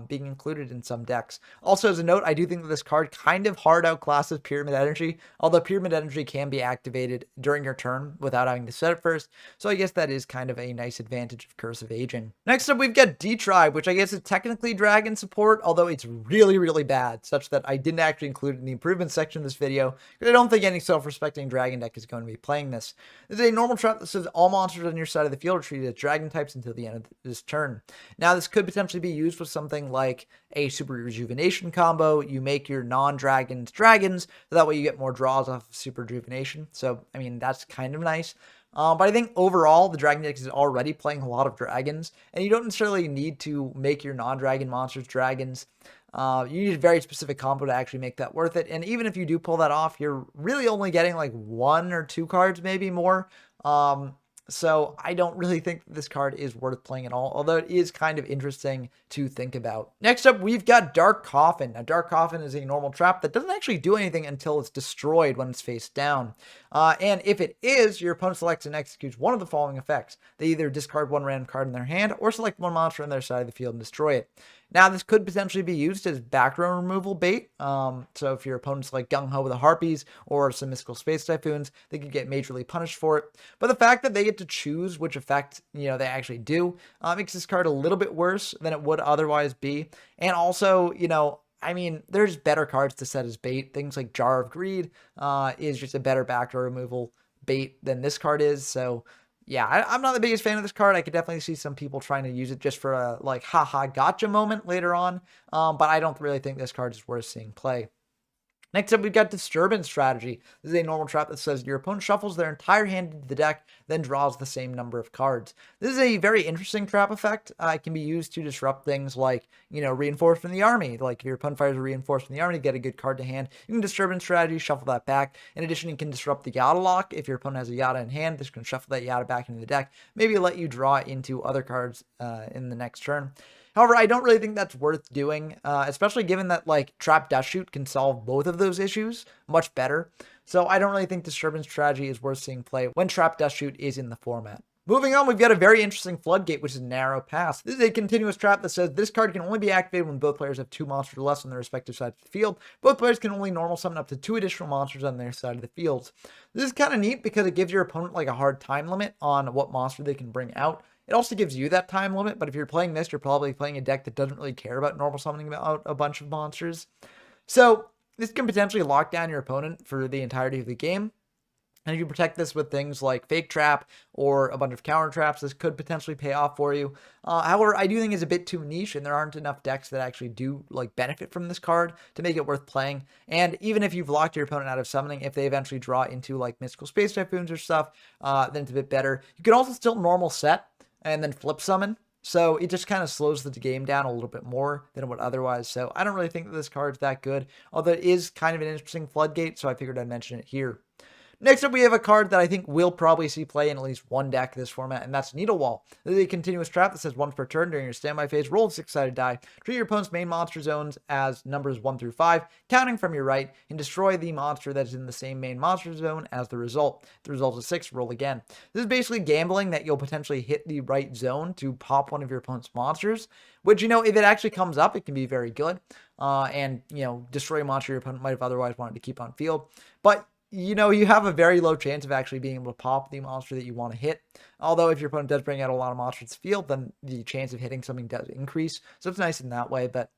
being included in some decks. Also, as a note, I do think that this card kind of hard outclasses Pyramid Energy, although Pyramid Energy can be activated during your turn without having to set it first. So I guess that is kind of a nice advantage of Curse of Aging. Next up, we've got D-Tribe, which I guess is technically Dragon support, although it's really bad, such that I didn't actually include it in the improvement section of this video, because I don't think any self-respecting Dragon deck is going to be playing this. This is a normal trap that says all monsters on your side of the field are treated as Dragon types until the end of this turn. Now, this could potentially be used with something like a a Super Rejuvenation combo. You make your non-dragons dragons, so that way you get more draws off of Super Rejuvenation. So, I mean, that's kind of nice. But I think overall, the Dragon deck is already playing a lot of dragons, and you don't necessarily need to make your non-dragon monsters dragons. You need a very specific combo to actually make that worth it. And even if you do pull that off, you're really only getting like 1 or 2 cards, maybe more. So I don't really think this card is worth playing at all, although it is kind of interesting to think about. Next up, we've got Dark Coffin. Now, Dark Coffin is a normal trap that doesn't actually do anything until it's destroyed when it's face down. And if it is, your opponent selects and executes one of the following effects. They either discard 1 random card in their hand or select 1 monster on their side of the field and destroy it. Now, this could potentially be used as back row removal bait. So if your opponent's like gung-ho with the Harpies or some Mystical Space Typhoons, they could get majorly punished for it. But the fact that they get to choose which effect, they actually do, makes this card a little bit worse than it would otherwise be. And also, I mean, there's better cards to set as bait. Things like Jar of Greed is just a better back row removal bait than this card is. So yeah, I'm not the biggest fan of this card. I could definitely see some people trying to use it just for a like haha gotcha moment later on. But I don't really think this card is worth seeing play. Next up, we've got Disturbance Strategy. This is a normal trap that says your opponent shuffles their entire hand into the deck, then draws the same number of cards. This is a very interesting trap effect. It can be used to disrupt things like, Reinforcement in the Army. Like if your opponent fires a Reinforcement in the Army to get a good card to hand, you can Disturbance Strategy, shuffle that back. In addition, you can disrupt the Yata lock. If your opponent has a Yata in hand, this can shuffle that Yata back into the deck, maybe let you draw into other cards in the next turn. However, I don't really think that's worth doing, especially given that like Trap Dust Shoot can solve both of those issues much better. So I don't really think Disturbance Strategy is worth seeing play when Trap Dust Shoot is in the format. Moving on, we've got a very interesting Floodgate, which is Narrow Pass. This is a continuous trap that says this card can only be activated when both players have 2 monsters or less on their respective sides of the field. Both players can only normal summon up to 2 additional monsters on their side of the field. This is kind of neat because it gives your opponent like a hard time limit on what monster they can bring out. It also gives you that time limit, but if you're playing this, you're probably playing a deck that doesn't really care about normal summoning out a bunch of monsters. So this can potentially lock down your opponent for the entirety of the game. And if you protect this with things like Fake Trap or a bunch of counter traps, this could potentially pay off for you. However, I do think it's a bit too niche, and there aren't enough decks that actually do benefit from this card to make it worth playing. And even if you've locked your opponent out of summoning, if they eventually draw into Mystical Space Typhoons or stuff, then it's a bit better. You can also still normal set and then flip summon. So it just kind of slows the game down a little bit more than it would otherwise. So I don't really think that this card's that good, although it is kind of an interesting Floodgate, so I figured I'd mention it here. Next up, we have a card that I think will probably see play in at least one deck this format, and that's Needle Wall. This is a continuous trap that says once per turn during your standby phase, roll a 6-sided die, treat your opponent's main monster zones as numbers 1 through 5, counting from your right, and destroy the monster that is in the same main monster zone as the result. If the result is 6, roll again. This is basically gambling that you'll potentially hit the right zone to pop one of your opponent's monsters, which, if it actually comes up, it can be very good, and, destroy a monster your opponent might have otherwise wanted to keep on field. But you have a very low chance of actually being able to pop the monster that you want to hit. Although if your opponent does bring out a lot of monsters to the field, then the chance of hitting something does increase. So it's nice in that way, but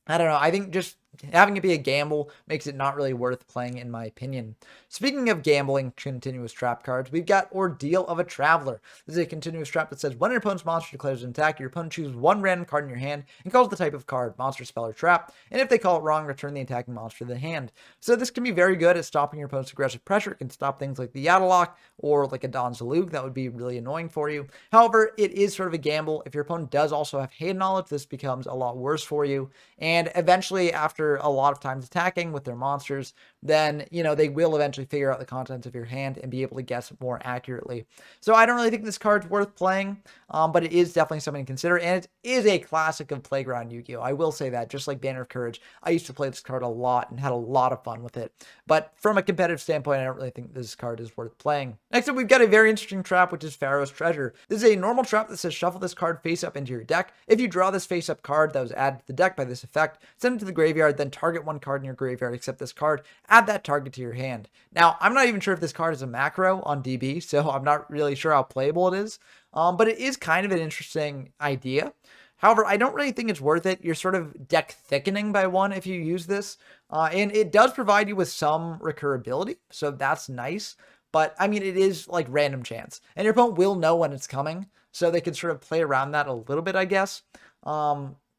I don't know. I think just having it be a gamble makes it not really worth playing, in my opinion. Speaking of gambling continuous trap cards, we've got Ordeal of a Traveler. This is a continuous trap that says when your opponent's monster declares an attack, your opponent chooses 1 random card in your hand and calls the type of card, monster, spell, or trap, and if they call it wrong, return the attacking monster to the hand. So this can be very good at stopping your opponent's aggressive pressure. It can stop things like the Yata lock or like a Don Zalug that would be really annoying for you. However, it is sort of a gamble. If your opponent does also have hand knowledge, this becomes a lot worse for you, and eventually after a lot of times attacking with their monsters, then, they will eventually figure out the contents of your hand and be able to guess more accurately. So I don't really think this card's worth playing, but it is definitely something to consider, and it is a classic of Playground Yu-Gi-Oh! I will say that, just like Banner of Courage, I used to play this card a lot and had a lot of fun with it. But from a competitive standpoint, I don't really think this card is worth playing. Next up, we've got a very interesting trap, which is Pharaoh's Treasure. This is a normal trap that says shuffle this card face up into your deck. If you draw this face up card that was added to the deck by this effect, send it to the graveyard, then target 1 card in your graveyard except this card, add that target to your hand. Now, I'm not even sure if this card is a macro on DB, so I'm not really sure how playable it is, but it is kind of an interesting idea. However, I don't really think it's worth it. You're sort of deck thickening by 1 if you use this, and it does provide you with some recurability, so that's nice. But, I mean, it is like random chance, and your opponent will know when it's coming, so they can sort of play around that a little bit, I guess.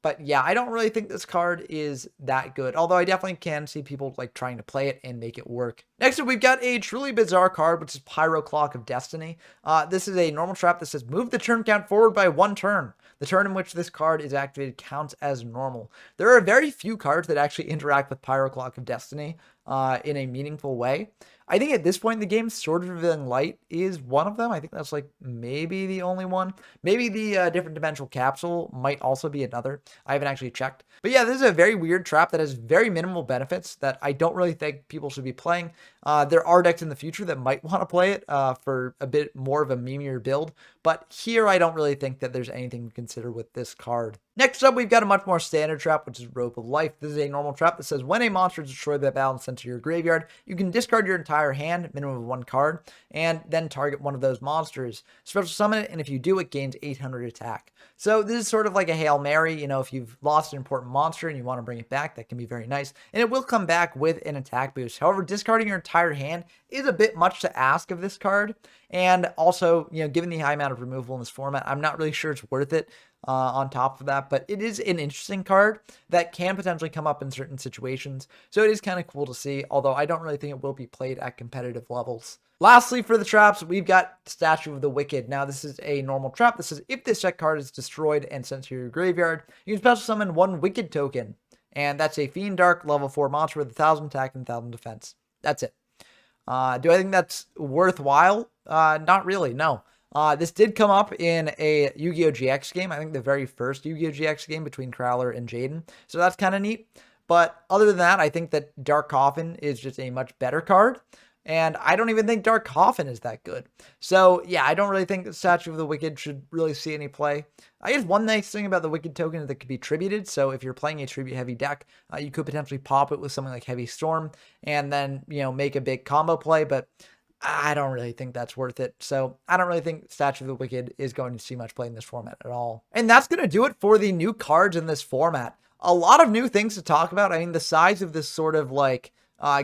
But yeah, I don't really think this card is that good, although I definitely can see people like trying to play it and make it work. Next up, we've got a truly bizarre card, which is Pyro Clock of Destiny. This is a normal trap that says move the turn count forward by 1 turn. The turn in which this card is activated counts as normal. There are very few cards that actually interact with Pyro Clock of Destiny in a meaningful way. I think at this point in the game, Sword of Revealing Light is one of them. I think that's like maybe the only one. Maybe the Different Dimensional Capsule might also be another. I haven't actually checked. But yeah, this is a very weird trap that has very minimal benefits that I don't really think people should be playing. There are decks in the future that might want to play it for a bit more of a memeier build. But here, I don't really think that there's anything to consider with this card. Next up, we've got a much more standard trap, which is Rope of Life. This is a normal trap that says when a monster is destroyed by battle and sent to your graveyard, you can discard your entire hand, minimum of 1 card, and then target one of those monsters. Special summon it, and if you do, it gains 800 attack. So this is sort of like a Hail Mary. You know, if you've lost an important monster and you want to bring it back, that can be very nice. And it will come back with an attack boost. However, discarding your entire hand is a bit much to ask of this card. And also, you know, given the high amount of removal in this format, I'm not really sure it's worth it. On top of that, but it is an interesting card that can potentially come up in certain situations, so it is kind of cool to see, although I don't really think it will be played at competitive levels. Lastly, for the traps, we've got Statue of the Wicked. Now, this is a normal trap that says if this deck card is destroyed and sent to your graveyard, you can special summon 1 Wicked token, and that's a Fiend Dark level 4 monster with 1,000 attack and 1,000 defense. That's it. Do I think that's worthwhile? Not really, no. This did come up in a Yu-Gi-Oh! GX game. I think the very first Yu-Gi-Oh! GX game between Crowler and Jaden. So that's kind of neat. But other than that, I think that Dark Coffin is just a much better card. And I don't even think Dark Coffin is that good. So yeah, I don't really think that Statue of the Wicked should really see any play. I guess one nice thing about the Wicked token is that it could be tributed. So if you're playing a tribute heavy deck, you could potentially pop it with something like Heavy Storm and then, you know, make a big combo play. But I don't really think that's worth it. So I don't really think Statue of the Wicked is going to see much play in this format at all. And that's going to do it for the new cards in this format. A lot of new things to talk about. I mean, the size of this sort of like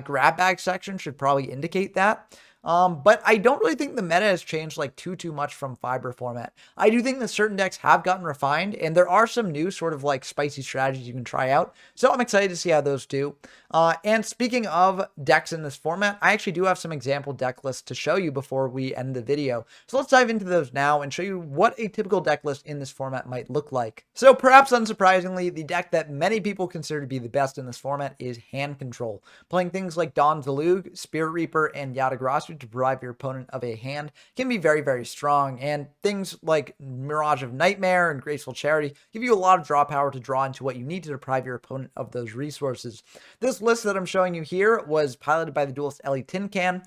grab bag section should probably indicate that. But I don't really think the meta has changed like too much from Fiber format. I do think that certain decks have gotten refined, and there are some new sort of like spicy strategies you can try out. So I'm excited to see how those do. And speaking of decks in this format, I actually do have some example deck lists to show you before we end the video. So let's dive into those now and show you what a typical deck list in this format might look like. So perhaps unsurprisingly, the deck that many people consider to be the best in this format is Hand Control. Playing things like Dawn Zalug, Spirit Reaper, and Yata to deprive your opponent of a hand can be very strong, and things like Mirage of Nightmare and Graceful Charity give you a lot of draw power to draw into what you need to deprive your opponent of those resources. This list that I'm showing you here was piloted by the duelist Ellietincan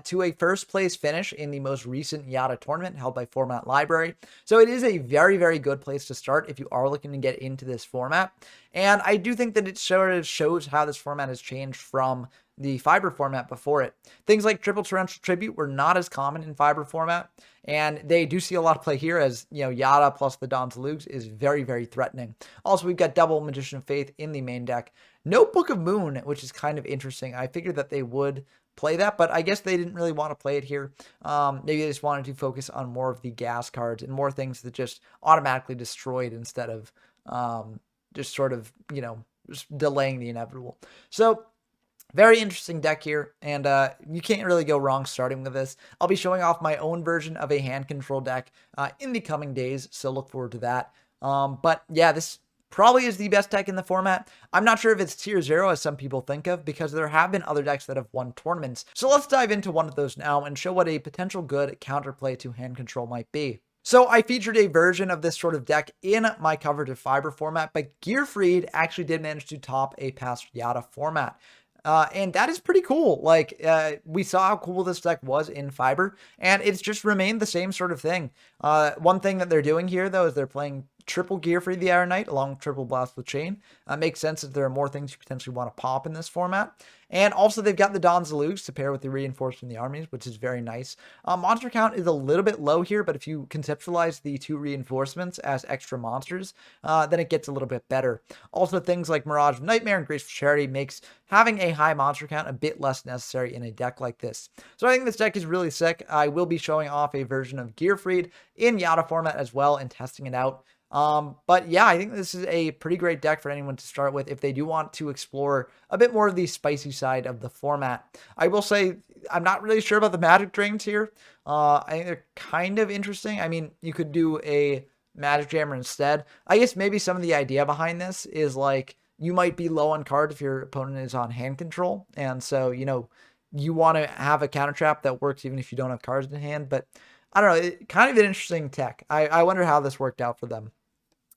to a first place finish in the most recent Yata tournament held by Format Library. So it is a very good place to start if you are looking to get into this format. And I do think that it sort of shows how this format has changed from the Fiber format before it. Things like Triple Torrential Tribute were not as common in Fiber format, and they do see a lot of play here as, you know, Yata plus the Dawn Zalugs is very threatening. Also, we've got double Magician of Faith in the main deck. No Book of Moon, which is kind of interesting. I figured that they would play that, but I guess they didn't really want to play it here. Maybe they just wanted to focus on more of the gas cards and more things that just automatically destroyed instead of just sort of, you know, just delaying the inevitable. So very interesting deck here, and you can't really go wrong starting with this. I'll be showing off my own version of a hand control deck in the coming days, so look forward to that. But yeah, this probably is the best deck in the format. I'm not sure if it's tier 0 as some people think of, because there have been other decks that have won tournaments. So let's dive into one of those now and show what a potential good counterplay to hand control might be. So I featured a version of this sort of deck in my coverage of Fiber format, but Gearfried actually did manage to top a past Yata format. And that is pretty cool. Like, we saw how cool this deck was in Fiber, and it's just remained the same sort of thing. One thing that they're doing here, though, is they're playing triple Gearfried the Iron Knight along with triple Blast with Chain. Makes sense if there are more things you potentially want to pop in this format. And also, they've got the Dawn Zalugs to pair with the Reinforcement in the armies, which is very nice. Monster count is a little bit low here, but if you conceptualize the 2 reinforcements as extra monsters, then it gets a little bit better. Also, things like Mirage of Nightmare and Graceful Charity makes having a high monster count a bit less necessary in a deck like this. So I think this deck is really sick. I will be showing off a version of Gearfried in Yata format as well and testing it out. But yeah, I think this is a pretty great deck for anyone to start with if they do want to explore a bit more of the spicy side of the format. I will say I'm not really sure about the magic drains here. I think they're kind of interesting. I mean, you could do a magic jammer instead. I guess maybe some of the idea behind this is like you might be low on cards if your opponent is on hand control, and so you want to have a counter trap that works even if you don't have cards in hand. But I don't know, kind of an interesting tech. I wonder how this worked out for them.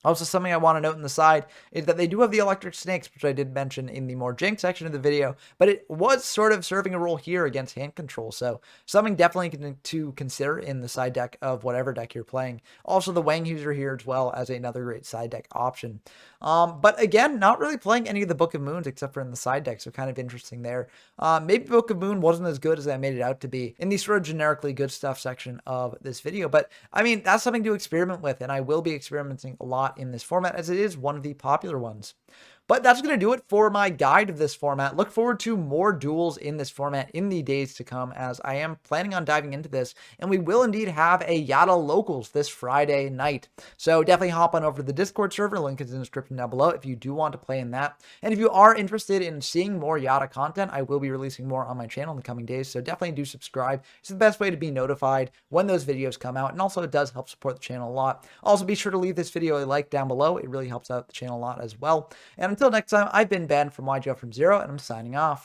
Also, something I want to note on the side is that they do have the electric snakes, which I did mention in the more jank section of the video, but it was sort of serving a role here against hand control. So something definitely to consider in the side deck of whatever deck you're playing. Also, the Wang user here as well as another great side deck option. But again, not really playing any of the Book of Moons except for in the side deck, so kind of interesting there. Maybe Book of Moon wasn't as good as I made it out to be in the sort of generically good stuff section of this video, but I mean, that's something to experiment with, and I will be experimenting a lot in this format as it is one of the popular ones. But that's going to do it for my guide of this format. Look forward to more duels in this format in the days to come, as I am planning on diving into this, and we will indeed have a Yata Locals this Friday night. So definitely hop on over to the Discord server. Link is in the description down below if you do want to play in that. And if you are interested in seeing more Yata content, I will be releasing more on my channel in the coming days, so definitely do subscribe. It's the best way to be notified when those videos come out, and also it does help support the channel a lot. Also, be sure to leave this video a like down below. It really helps out the channel a lot as well. And until next time, I've been Ben from YGO from Zero, and I'm signing off.